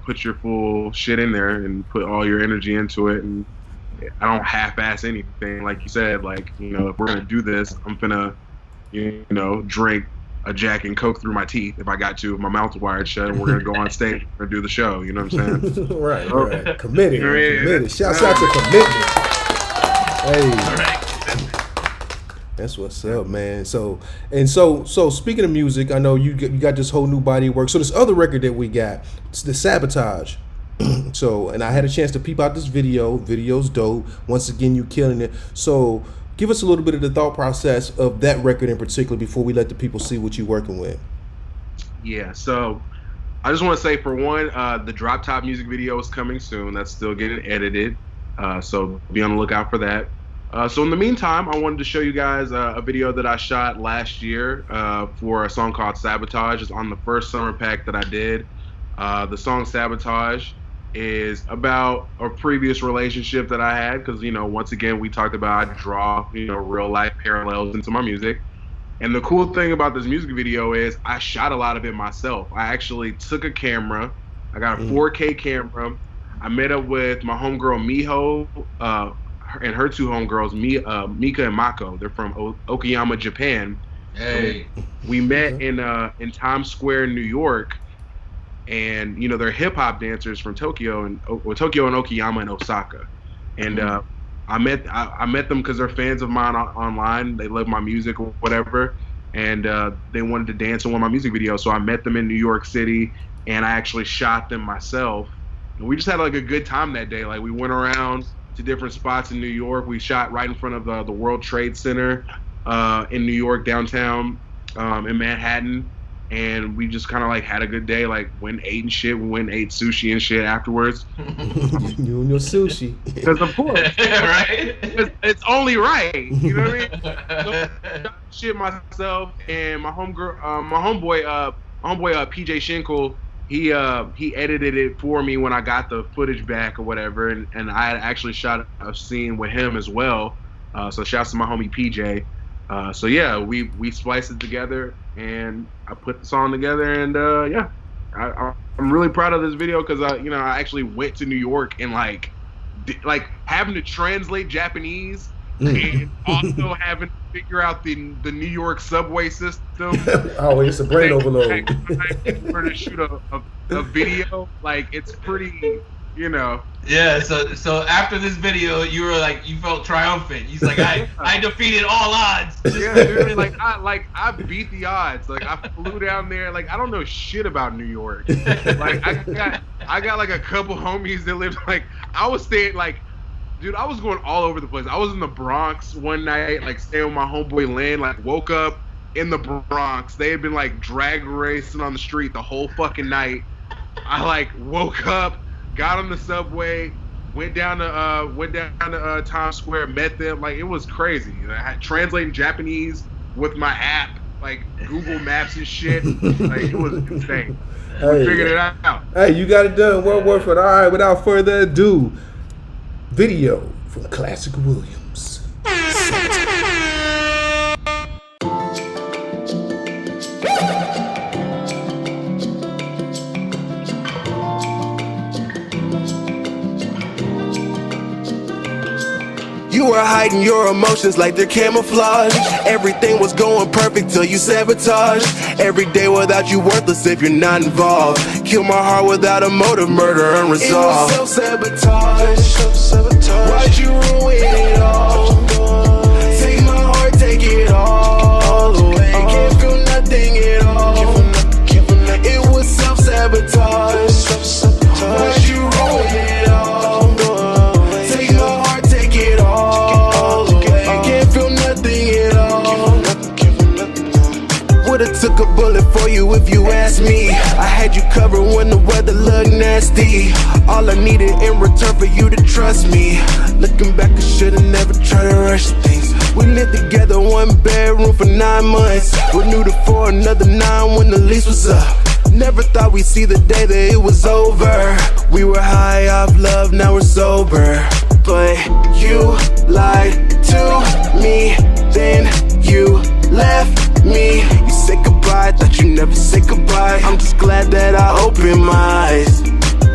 [SPEAKER 4] put your full shit in there and put all your energy into it. And I don't half-ass anything. Like you said, like, you know, if we're gonna do this, I'm gonna, you know, drink a Jack and Coke through my teeth if I got to, if my mouth is wired shut, and we're gonna go on stage and do the show. You know what I'm saying?
[SPEAKER 1] Right. Committed.
[SPEAKER 4] Yeah.
[SPEAKER 1] Committed. Shouts out to commitment. Hey. That's what's up, man. So speaking of music, I know you got this whole new body of work. So this other record that we got, it's the Sabotage. So, and I had a chance to peep out this video. Video's dope. Once again, you killing it. So give us a little bit of the thought process of that record in particular before we let the people see what you're working with. Yeah.
[SPEAKER 4] So I just want to say, for one, the Drop Top music video is coming soon. That's still getting edited. So be on the lookout for that. So in the meantime, I wanted to show you guys a video that I shot last year for a song called Sabotage. It's on the first summer pack that I did. The song Sabotage is about a previous relationship that I had, because, you know, once again, we talked about I draw, you know, real life parallels into my music. And the cool thing about this music video is I shot a lot of it myself. I actually took a camera. I got a 4K camera. I met up with my homegirl Miho, and her two homegirls, Mika and Mako. They're from Okayama, Japan.
[SPEAKER 3] Hey.
[SPEAKER 4] So we met in Times Square, New York, and, you know, they're hip hop dancers from Tokyo and Okayama and Osaka. And I met them because they're fans of mine online. They love my music or whatever, and they wanted to dance in one of my music videos. So I met them in New York City, and I actually shot them myself. And we just had like a good time that day. Like we went around to different spots in New York. We shot right in front of the World Trade Center in New York, downtown, in Manhattan, and we just kind of like had a good day. Like went and ate and shit. We went and ate sushi and shit afterwards.
[SPEAKER 1] You and your sushi.
[SPEAKER 4] Because of course,
[SPEAKER 3] right?
[SPEAKER 4] It's only right. You know what I mean? So, shit myself, and my homeboy PJ Schenkel. He edited it for me when I got the footage back or whatever, and I had actually shot a scene with him as well. So shouts to my homie PJ. So yeah, we spliced it together, and I put the song together, and yeah, I'm really proud of this video, because I actually went to New York and like having to translate Japanese and also having to figure out the New York subway system.
[SPEAKER 1] Oh, it's a brain overload.
[SPEAKER 4] To shoot a video, like it's pretty, you know.
[SPEAKER 3] Yeah. So after this video, you felt triumphant. He's like, I defeated all odds.
[SPEAKER 4] Yeah, dude, I beat the odds. Like I flew down there. Like I don't know shit about New York. Like I got like a couple homies that lived, like I was staying like. Dude, I was going all over the place. I was in the Bronx one night, like staying with my homeboy Lynn. Like woke up in the Bronx. They had been like drag racing on the street the whole fucking night. I like woke up, got on the subway, went down to Times Square, met them. Like it was crazy. I had translating Japanese with my app, like Google Maps and shit. Like it was insane. We figured it out.
[SPEAKER 1] Hey, you got it done. One word for it. All right, without further ado. Video from Classic Williams.
[SPEAKER 2] You were hiding your emotions like they're camouflage. Everything was going perfect till you sabotaged. Every day without you worthless if you're not involved. Kill my heart without a motive, murder unresolved. It was self-sabotage. Why'd you ruin it all? Take my heart, take it all away. Can't feel nothing at all. It was self-sabotage. Why'd you ruin it all? Take my heart, take it all away. Can't feel nothing at all. Would've took a bullet for you if you asked me. I had you covered when the weather looked nasty. All I needed in return for you to trust me. Looking back, I should've never tried to rush things. We lived together, one bedroom for 9 months. Renewed it for another 9 when the lease was up. Never thought we'd see the day that it was over. We were high off love, now we're sober. But you lied to me, then you left me. You said goodbye, thought you never said goodbye. I'm just glad that I opened my eyes.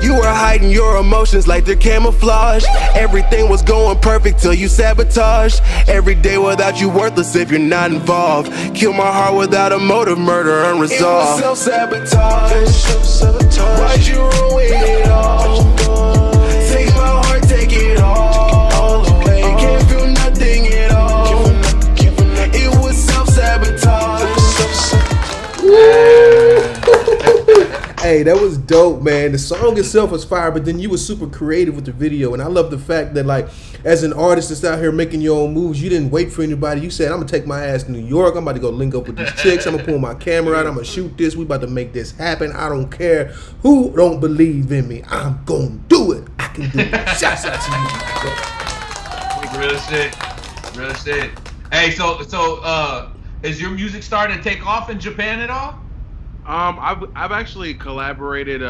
[SPEAKER 2] You were hiding your emotions like they're camouflage. Everything was going perfect till you sabotaged. Every day without you worthless if you're not involved. Kill my heart without a motive, murder unresolved. It was self-sabotage. Why'd you ruin it all? Take my heart, take it all away. Can't feel nothing at all. It was self-sabotage.
[SPEAKER 1] Hey, that was dope, man. The song itself was fire, but then you were super creative with the video, and I love the fact that, like, as an artist that's out here making your own moves, you didn't wait for anybody. You said, I'm gonna take my ass to New York. I'm about to go link up with these chicks. I'm gonna pull my camera out. I'm gonna shoot this. We about to make this happen. I don't care who don't believe in me. I'm gonna do it. I can do it. Shouts out to you.
[SPEAKER 3] Real shit. Hey, so is your music starting to take off in Japan at all?
[SPEAKER 4] I've actually collaborated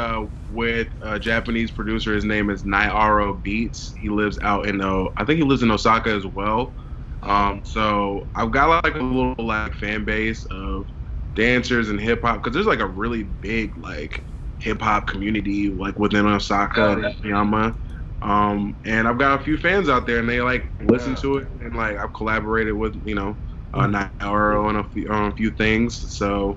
[SPEAKER 4] with a Japanese producer. His name is Nairo Beats. He lives out in I think he lives in Osaka as well. So I've got like a little like fan base of dancers and hip hop, because there's like a really big like hip hop community like within Osaka and Yama. And I've got a few fans out there, and they like listen to it, and like I've collaborated with Nairo on a few things. So.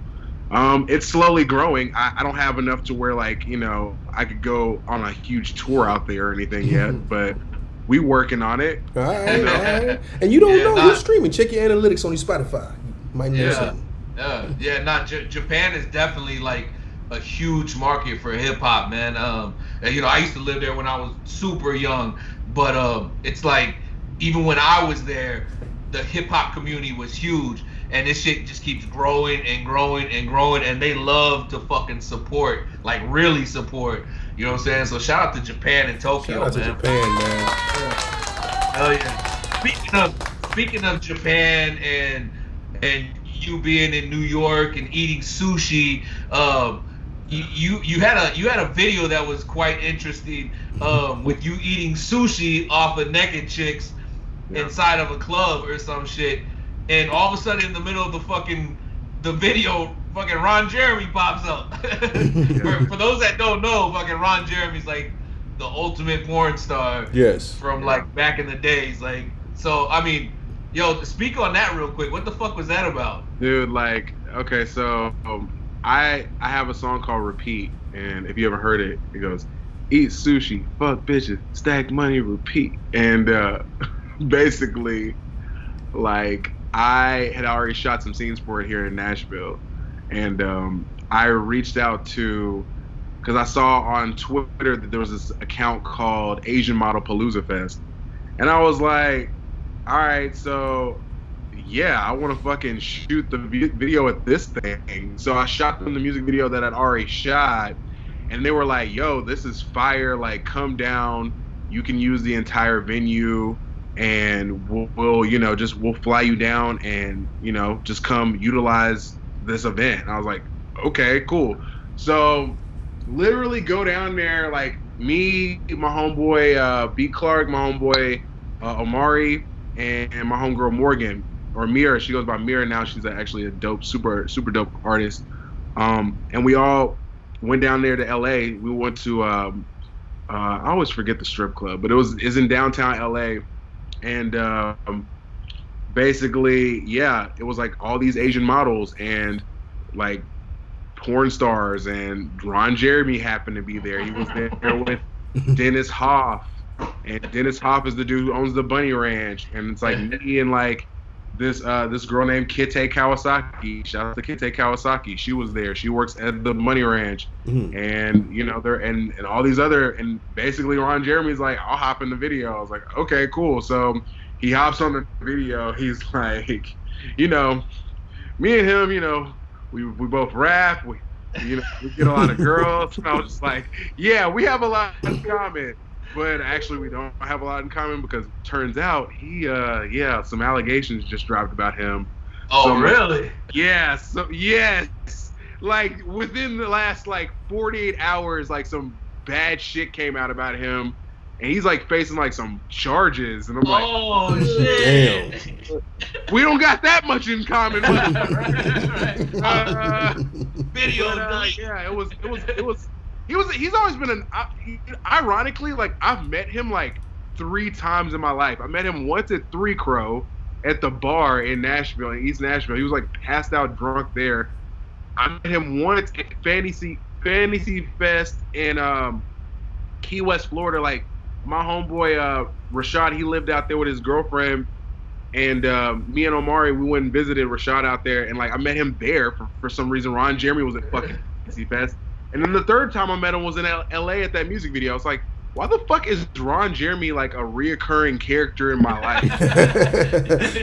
[SPEAKER 4] It's slowly growing. I don't have enough to where like, I could go on a huge tour out there or anything yet, but we working on it.
[SPEAKER 1] All right. And you don't know who's streaming. Check your analytics on your Spotify. You might know something.
[SPEAKER 3] Japan is definitely like a huge market for hip hop, man. I used to live there when I was super young, but it's like even when I was there, the hip hop community was huge. And this shit just keeps growing and growing and growing, and they love to fucking support, like really support. You know what I'm saying? So shout out to Japan and Tokyo,
[SPEAKER 1] man. Shout out to Japan, man.
[SPEAKER 3] Hell yeah. Speaking of Japan and you being in New York and eating sushi, you had a video that was quite interesting with you eating sushi off of naked chicks inside of a club or some shit. And all of a sudden, in the middle of the video, fucking Ron Jeremy pops up. For those that don't know, fucking Ron Jeremy's like the ultimate porn star.
[SPEAKER 1] Yes.
[SPEAKER 3] From like back in the days, like so. I mean, speak on that real quick. What the fuck was that about,
[SPEAKER 4] dude? Like, okay, so I have a song called Repeat, and if you ever heard it, it goes, eat sushi, fuck bitches, stack money, repeat, and basically, like. I had already shot some scenes for it here in Nashville, and I reached out because I saw on Twitter that there was this account called Asian Model Palooza Fest, and I was like, all right, so yeah, I want to fucking shoot the video at this thing. So I shot them the music video that I'd already shot, and they were like, yo, this is fire, like come down, you can use the entire venue. And we'll fly you down and, just come utilize this event. And I was like, okay, cool. So literally go down there, like me, my homeboy, B. Clark, my homeboy, Omari, and my homegirl, Morgan, or Mira. She goes by Mira now. She's actually a dope, super, super dope artist. And we all went down there to LA. We went to, I always forget the strip club, but it's in downtown LA. and basically, yeah, it was like all these Asian models and like porn stars, and Ron Jeremy happened to be there. He was there with Dennis Hoff, and Dennis Hoff is the dude who owns the Bunny Ranch, and it's like me and like this girl named Kite Kawasaki. Shout out to Kite Kawasaki. She was there. She works at the Bunny Ranch, and you know there and all these other, and basically Ron Jeremy's like, I'll hop in the video. I was like, okay, cool. So he hops on the video. He's like, you know, me and him, you know, we both rap. We get a lot of girls. And I was just like, yeah, we have a lot in common. But actually, we don't have a lot in common because it turns out he, some allegations just dropped about him.
[SPEAKER 3] Oh, really?
[SPEAKER 4] Yeah. So yes, like within the last like 48 hours, like some bad shit came out about him, and he's like facing like some charges, and I'm like,
[SPEAKER 3] oh shit!
[SPEAKER 1] Damn.
[SPEAKER 4] We don't got that much in common.
[SPEAKER 3] Video.
[SPEAKER 4] Yeah, it was. He's always been ironically, like I've met him like 3 times in my life. I met him once at 3 Crow at the bar in Nashville, in East Nashville. He was like passed out drunk there. I met him once at Fantasy Fest in Key West, Florida. Like my homeboy Rashad, he lived out there with his girlfriend, and me and Omari, we went and visited Rashad out there, and like I met him there for some reason. Ron Jeremy was at fucking Fantasy Fest. And then the third time I met him was in L.A. at that music video. I was like, why the fuck is Ron Jeremy like a reoccurring character in my life?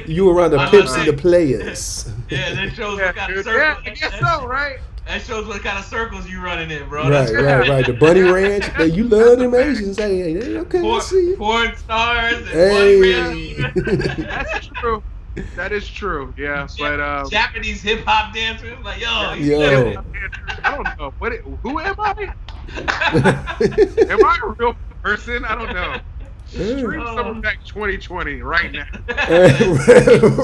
[SPEAKER 1] You around the pimps and the players.
[SPEAKER 3] Yeah, that shows what kind of circles.
[SPEAKER 4] Yeah, I guess so, right?
[SPEAKER 3] That shows what kind of circles you running in, bro.
[SPEAKER 1] Right. The Bunny Ranch. Hey, you love them Asians. Hey, okay, I see you.
[SPEAKER 3] Porn stars and
[SPEAKER 1] Hey.
[SPEAKER 3] Bunny Ranch.
[SPEAKER 4] That's true. That is true, yeah. But
[SPEAKER 3] Japanese hip hop dancers, like yo.
[SPEAKER 4] I don't know. Who am I? Am I a real person? I don't know. Stream Summer Back 2020 right now.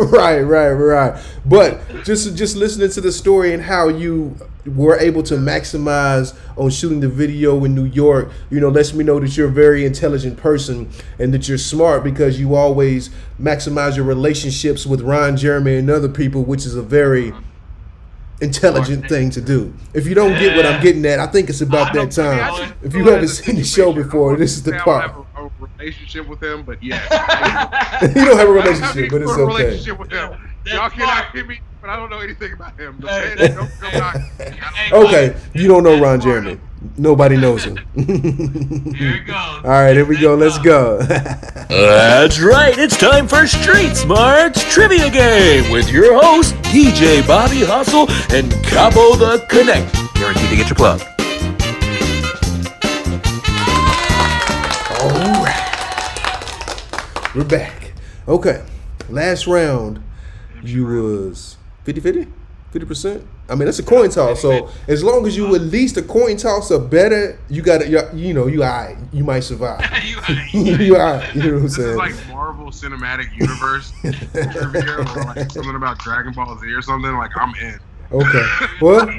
[SPEAKER 1] Right. But just listening to the story and how you were able to maximize on shooting the video in New York, you know, lets me know that you're a very intelligent person and that you're smart because you always maximize your relationships with Ron Jeremy and other people, which is a very intelligent thing to do. If you don't get what I'm getting at, I think it's about that time. If you haven't seen the show before, this is the part.
[SPEAKER 4] I have a relationship with him, but yeah.
[SPEAKER 1] You don't have a relationship, but it's okay.
[SPEAKER 4] Relationship with him. Y'all cannot hit me, but I don't know anything about him.
[SPEAKER 1] Okay, you don't know Ron Jeremy. Nobody knows him.
[SPEAKER 3] Here it goes.
[SPEAKER 1] All right, here we go. Let's go.
[SPEAKER 5] That's right. It's time for Street Smarts Trivia Game with your host, DJ Bobby Hustle and Capo the Connect. Guaranteed to get your plug.
[SPEAKER 1] All right. We're back. Okay. Last round, you was 50-50? 50%? I mean, that's a coin toss. So as long as you at least a coin toss or better, you got to, you all right. You might survive. You all right. You know what I'm saying?
[SPEAKER 4] This is like Marvel Cinematic Universe trivia or like something about Dragon Ball Z or something. Like, I'm in.
[SPEAKER 1] Okay. Well,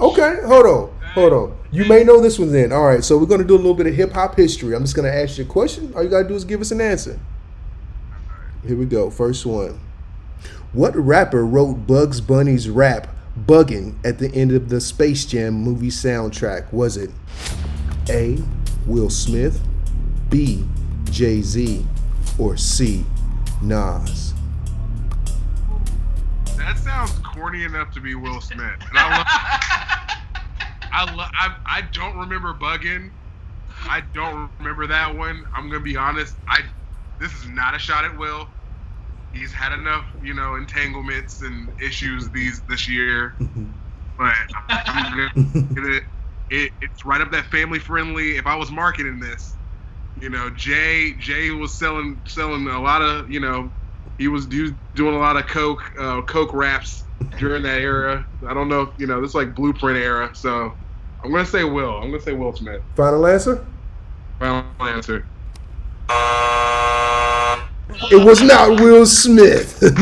[SPEAKER 1] okay. Hold on. You may know this one then. All right. So we're going to do a little bit of hip hop history. I'm just going to ask you a question. All you got to do is give us an answer. Here we go. First one. What rapper wrote Bugs Bunny's rap "Buggin'" at the end of the Space Jam movie soundtrack? Was it A. Will Smith, B. Jay-Z, or C. Nas?
[SPEAKER 4] That sounds corny enough to be Will Smith. And I don't remember Buggin'. I don't remember that one. I'm gonna be honest. This is not a shot at Will. He's had enough, entanglements and issues this year. But it's right up that family friendly. If I was marketing this, Jay was selling a lot of, he was doing a lot of coke raps during that era. I don't know if, this is like Blueprint era. So I'm gonna say Will. I'm gonna say Will Smith.
[SPEAKER 1] Final answer?
[SPEAKER 4] Final answer.
[SPEAKER 1] It was not Will Smith. It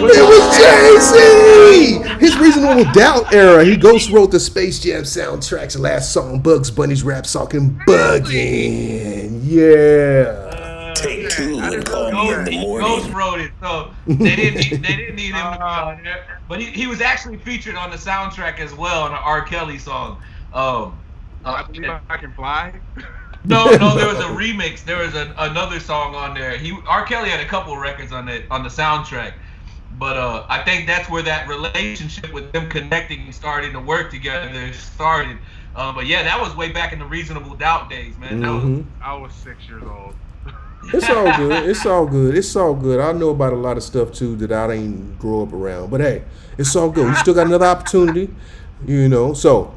[SPEAKER 1] was Jay-Z. His Reasonable Doubt era. He ghost wrote the Space Jam soundtrack's last song, Bugs Bunny's rap song, Buggin'. Yeah.
[SPEAKER 6] Take two and call me in the morning.
[SPEAKER 3] Ghost wrote it, so they didn't need him to be on there. But he was actually featured on the soundtrack as well on an R. Kelly song.
[SPEAKER 4] I believe I can fly.
[SPEAKER 3] No, there was a remix. There was another song on there. R. Kelly had a couple of records on the soundtrack, but I think that's where that relationship with them connecting and starting to work together started. But yeah, that was way back in the Reasonable Doubt days, man.
[SPEAKER 4] I was 6 years old.
[SPEAKER 1] It's all good. It's all good. It's all good. I know about a lot of stuff too that I didn't grow up around. But hey, it's all good. You still got another opportunity, you know. So,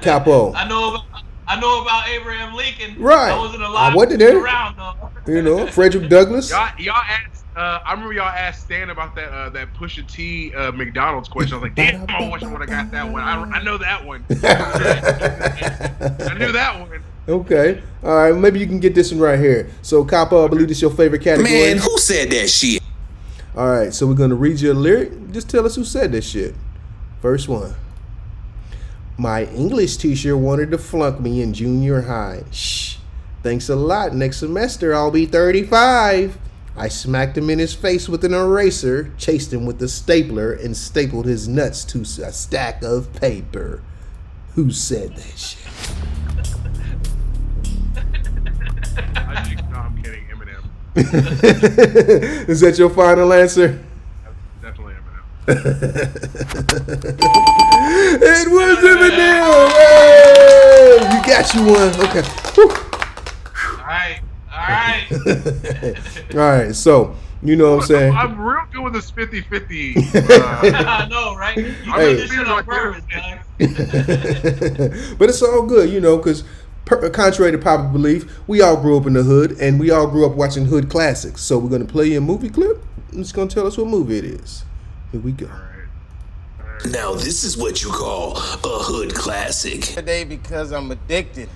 [SPEAKER 1] Capo.
[SPEAKER 3] I know about Abraham Lincoln.
[SPEAKER 1] Right.
[SPEAKER 3] I wasn't alive.
[SPEAKER 1] I wasn't there.
[SPEAKER 3] Around though.
[SPEAKER 1] You know, Frederick Douglass.
[SPEAKER 4] Y'all asked. I remember y'all asked Stan about that Pusha T McDonald's question. I was like, damn, I wish I would have got that one. I know that one. I knew that one.
[SPEAKER 1] Okay. All right. Maybe you can get this one right here. So, Capo, I believe this is your favorite category.
[SPEAKER 6] Man, who said that shit?
[SPEAKER 1] All right. So we're gonna read you a lyric. Just tell us who said this shit. First one. My English teacher wanted to flunk me in junior high. Shh. Thanks a lot. Next semester, I'll be 35. I smacked him in his face with an eraser, chased him with a stapler, and stapled his nuts to a stack of paper. Who said that shit?
[SPEAKER 4] I'm kidding. Eminem.
[SPEAKER 1] Is that your final answer?
[SPEAKER 4] Definitely Eminem.
[SPEAKER 1] It was Eminem. Hey, you got you one. Okay. Whew.
[SPEAKER 3] All right.
[SPEAKER 1] All right. So, you know what I'm saying?
[SPEAKER 4] I'm real good with this 50-50.
[SPEAKER 3] I know, right? You
[SPEAKER 1] Hey.
[SPEAKER 3] did this shit on purpose, guys.
[SPEAKER 1] But it's all good, you know, because contrary to popular belief, we all grew up in the hood, and we all grew up watching hood classics. So we're going to play you a movie clip. And it's going to tell us what movie it is. Here we go.
[SPEAKER 6] Now this is what you call a hood classic.
[SPEAKER 9] Today because I'm addicted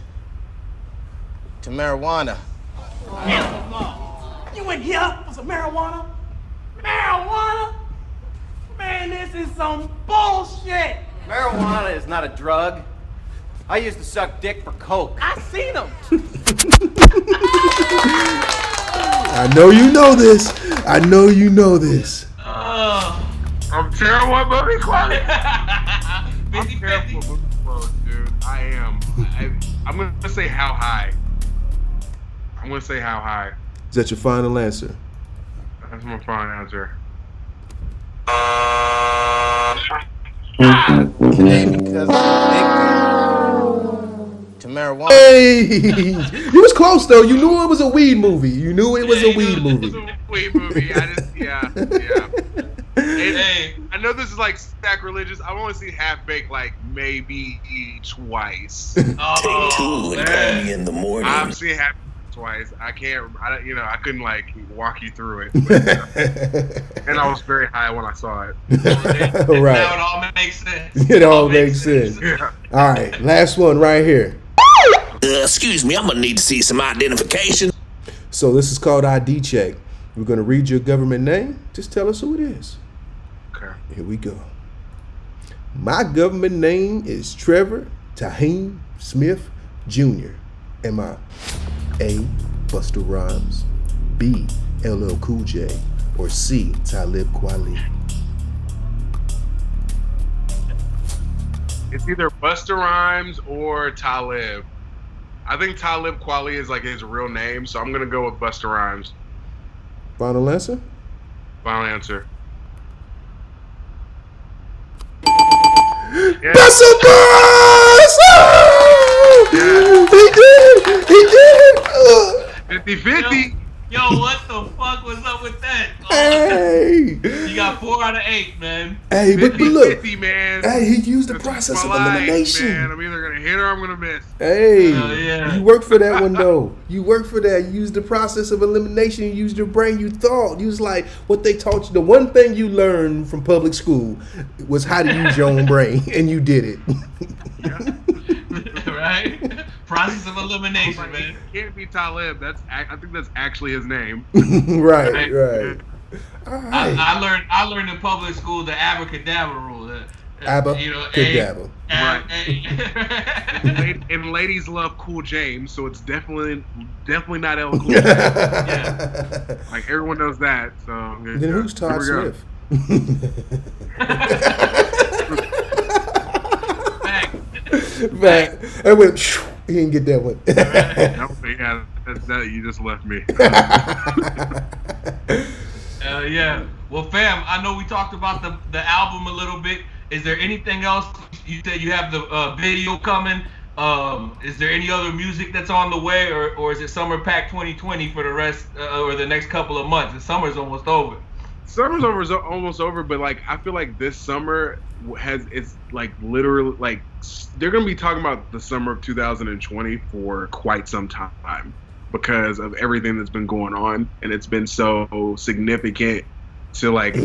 [SPEAKER 9] to marijuana.
[SPEAKER 10] You in here for some marijuana? Marijuana? Man, this is some bullshit.
[SPEAKER 9] Marijuana is not a drug. I used to suck dick for coke.
[SPEAKER 10] I seen them.
[SPEAKER 1] I know you know this. I know you know this.
[SPEAKER 4] I'm terrible at movie quality. I'm terrible at movie quality, dude. I am. I'm going to say how high. I'm going to say how high.
[SPEAKER 1] Is that your final answer?
[SPEAKER 4] That's my final answer.
[SPEAKER 9] Today because I'm addicted to marijuana.
[SPEAKER 1] Hey, you was close though. You knew it was a weed movie. You knew it was a weed movie.
[SPEAKER 4] It was a weed movie. Yeah.
[SPEAKER 3] Hey.
[SPEAKER 4] I know this is like sacrilegious. I've only seen Half Baked like maybe twice.
[SPEAKER 6] Take two and call me in the morning.
[SPEAKER 4] I've seen Half Baked twice. I couldn't like walk you through it. And I was very high when I saw it.
[SPEAKER 1] Right.
[SPEAKER 3] Now it all makes sense.
[SPEAKER 1] It all makes sense.
[SPEAKER 4] Yeah.
[SPEAKER 1] All right, last one right here.
[SPEAKER 6] Excuse me, I'm gonna need to see some identification.
[SPEAKER 1] So this is called ID check. We're gonna read your government name. Just tell us who it is.
[SPEAKER 4] Okay.
[SPEAKER 1] Here we go. My government name is Trevor Tahim Smith Jr. Am I A. Busta Rhymes, B. LL Cool J, or C. Talib Kweli?
[SPEAKER 4] It's either Busta Rhymes or Talib. I think Talib Kweli is like his real name, so I'm gonna go with Busta Rhymes.
[SPEAKER 1] Final answer?
[SPEAKER 4] Final answer. Yeah.
[SPEAKER 1] That's a buzz! Oh! He did it!
[SPEAKER 4] 50-50.
[SPEAKER 3] Yo, what the fuck was up with that?
[SPEAKER 1] Hey!
[SPEAKER 3] You got 4 out of 8, man.
[SPEAKER 1] Hey, but look.
[SPEAKER 4] 50-50, man.
[SPEAKER 1] Hey, he used the
[SPEAKER 4] That's
[SPEAKER 1] process of
[SPEAKER 4] my life,
[SPEAKER 1] elimination.
[SPEAKER 4] man. I'm either gonna hit or I'm gonna miss.
[SPEAKER 1] Hey,
[SPEAKER 3] Yeah.
[SPEAKER 1] you worked for that one though. You worked for that. You used the process of elimination. You used your brain. You thought. You was like what they taught you. The one thing you learned from public school was how to use your own brain, and you did it.
[SPEAKER 3] Right? Process of elimination,
[SPEAKER 4] Like,
[SPEAKER 3] man.
[SPEAKER 4] it can't be Talib. I think that's actually his name.
[SPEAKER 1] right. All right.
[SPEAKER 3] I learned in public school the abracadabra rule.
[SPEAKER 1] ABBA,
[SPEAKER 3] You know,
[SPEAKER 1] good dabble.
[SPEAKER 4] Right. And ladies love Cool James, so it's definitely not LL Cool J.
[SPEAKER 3] Yeah.
[SPEAKER 4] Like everyone knows that. So
[SPEAKER 1] Then who's Todd Smith? Man, I went. He didn't get that one.
[SPEAKER 4] Yeah, that you just left me.
[SPEAKER 3] Yeah. Well, fam, I know we talked about the album a little bit. Is there anything else? You said you have the video coming. Is there any other music that's on the way, or is it Summer Pack 2020 for the rest or the next couple of months? The summer's almost over.
[SPEAKER 4] Summer's almost over, but like I feel like this summer it's like literally like they're gonna be talking about the summer of 2020 for quite some time because of everything that's been going on, and it's been so significant to like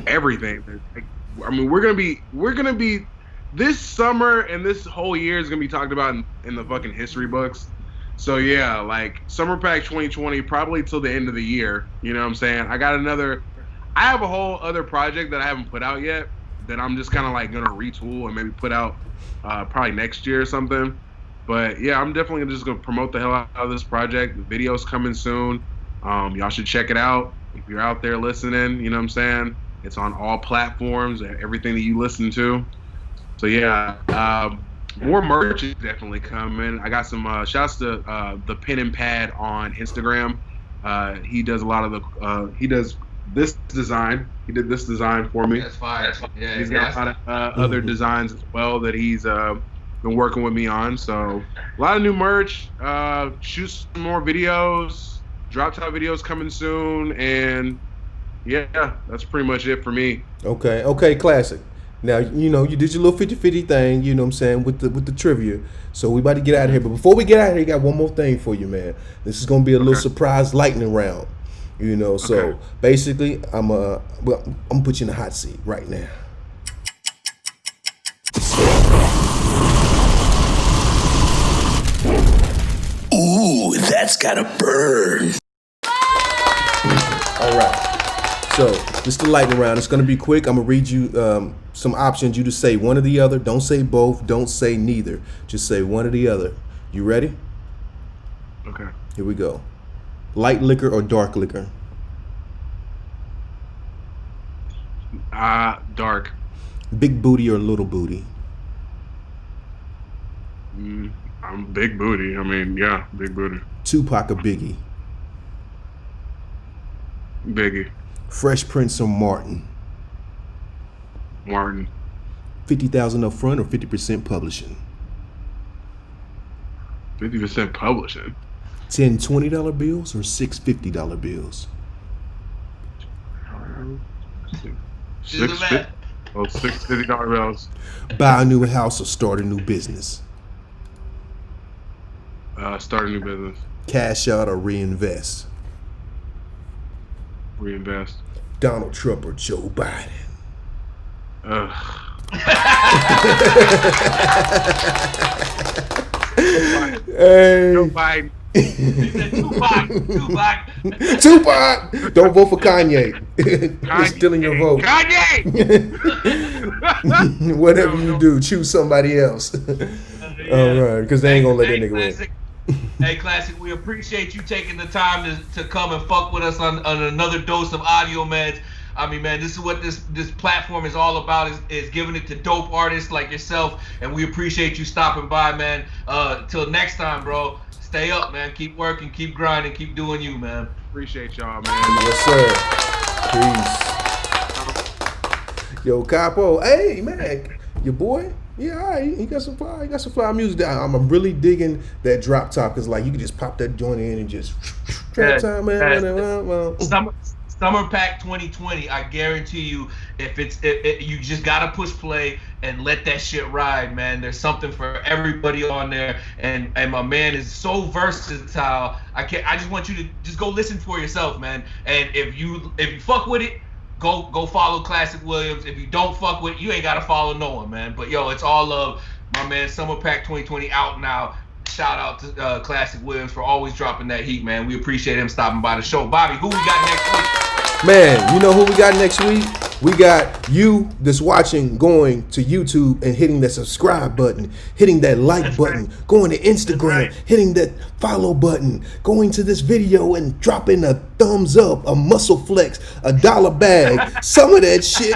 [SPEAKER 4] everything. Like, I mean, we're gonna be this summer and this whole year is gonna be talked about in the fucking history books. So yeah, like Summer Pack 2020 probably till the end of the year. You know what I'm saying? I have a whole other project that I haven't put out yet that I'm just kind of like gonna retool and maybe put out probably next year or something. But yeah, I'm definitely just gonna promote the hell out of this project. The video's coming soon. Y'all should check it out if you're out there listening. You know what I'm saying? It's on all platforms, everything that you listen to. So yeah, more merch is definitely coming. I got some shouts to the Pen and Pad on Instagram. He does a lot of the he does this design. He did this design for me.
[SPEAKER 3] That's fine. Yeah,
[SPEAKER 4] he's got a lot of other designs as well that he's been working with me on. So a lot of new merch. Shoot some more videos. Drop top videos coming soon, and yeah, that's pretty much it for me.
[SPEAKER 1] Okay, classic. Now, you know, you did your little 50-50 thing, you know what I'm saying, with the trivia. So we about to get out of here. But before we get out of here, I got one more thing for you, man. This is going to be a little surprise lightning round. You know, so basically, I'm gonna put you in the hot seat right now.
[SPEAKER 6] Ooh, that's gotta burn.
[SPEAKER 1] All right. So this is the lightning round. It's gonna be quick. I'm gonna read you some options. You just say one or the other. Don't say both. Don't say neither. Just say one or the other. You ready?
[SPEAKER 4] Okay.
[SPEAKER 1] Here we go. Light liquor or dark liquor?
[SPEAKER 4] Dark.
[SPEAKER 1] Big booty or little booty?
[SPEAKER 4] I'm big booty. I mean, yeah, big booty.
[SPEAKER 1] Tupac or Biggie?
[SPEAKER 4] Biggie.
[SPEAKER 1] Fresh Prince or Martin?
[SPEAKER 4] Martin.
[SPEAKER 1] 50,000 up front or 50% publishing?
[SPEAKER 4] 50% publishing.
[SPEAKER 1] 10 $20 bills or 6 $50 bills?
[SPEAKER 4] $6 $50 bills.
[SPEAKER 1] Buy a new house or start a new business?
[SPEAKER 4] Start a new business.
[SPEAKER 1] Cash out or reinvest?
[SPEAKER 4] Reinvest.
[SPEAKER 1] Donald Trump or Joe Biden? Hey.
[SPEAKER 4] Joe Biden.
[SPEAKER 1] Tupac. Don't vote for Kanye. You're stealing your vote.
[SPEAKER 4] Kanye.
[SPEAKER 1] Whatever you do, choose somebody else. All right, because they ain't gonna let that nigga win.
[SPEAKER 3] Hey, Classic, we appreciate you taking the time to come and fuck with us on another dose of AudioMeds. I mean, man, this is what this platform is all about, is giving it to dope artists like yourself, and we appreciate you stopping by, man. Till next time, bro. Stay up, man. Keep working, keep grinding, keep doing you, man.
[SPEAKER 4] Appreciate y'all, man.
[SPEAKER 1] Yes, sir. Peace. Yo, Capo. Hey, man. Your boy? Yeah, all right. He got some fly music. I'm really digging that drop top, because like you can just pop that joint in and just drop top, man.
[SPEAKER 3] Summer Pack 2020. I guarantee you, if you just gotta push play and let that shit ride, man. There's something for everybody on there, and my man is so versatile. I just want you to just go listen for yourself, man. And if you fuck with it, go follow Classic Williams. If you don't fuck with it, you ain't gotta follow no one, man. But yo, it's all love. My man, Summer Pack 2020 out now. Shout out to Classic Williams for always dropping that heat, man. We appreciate him stopping by the show. Bobby, who we got next week?
[SPEAKER 1] Man, you know who we got next week? We got you that's watching going to YouTube and hitting that subscribe button, hitting that like button, going to Instagram, hitting that follow button, going to this video and dropping a thumbs up, a muscle flex, a dollar bag, some of that shit.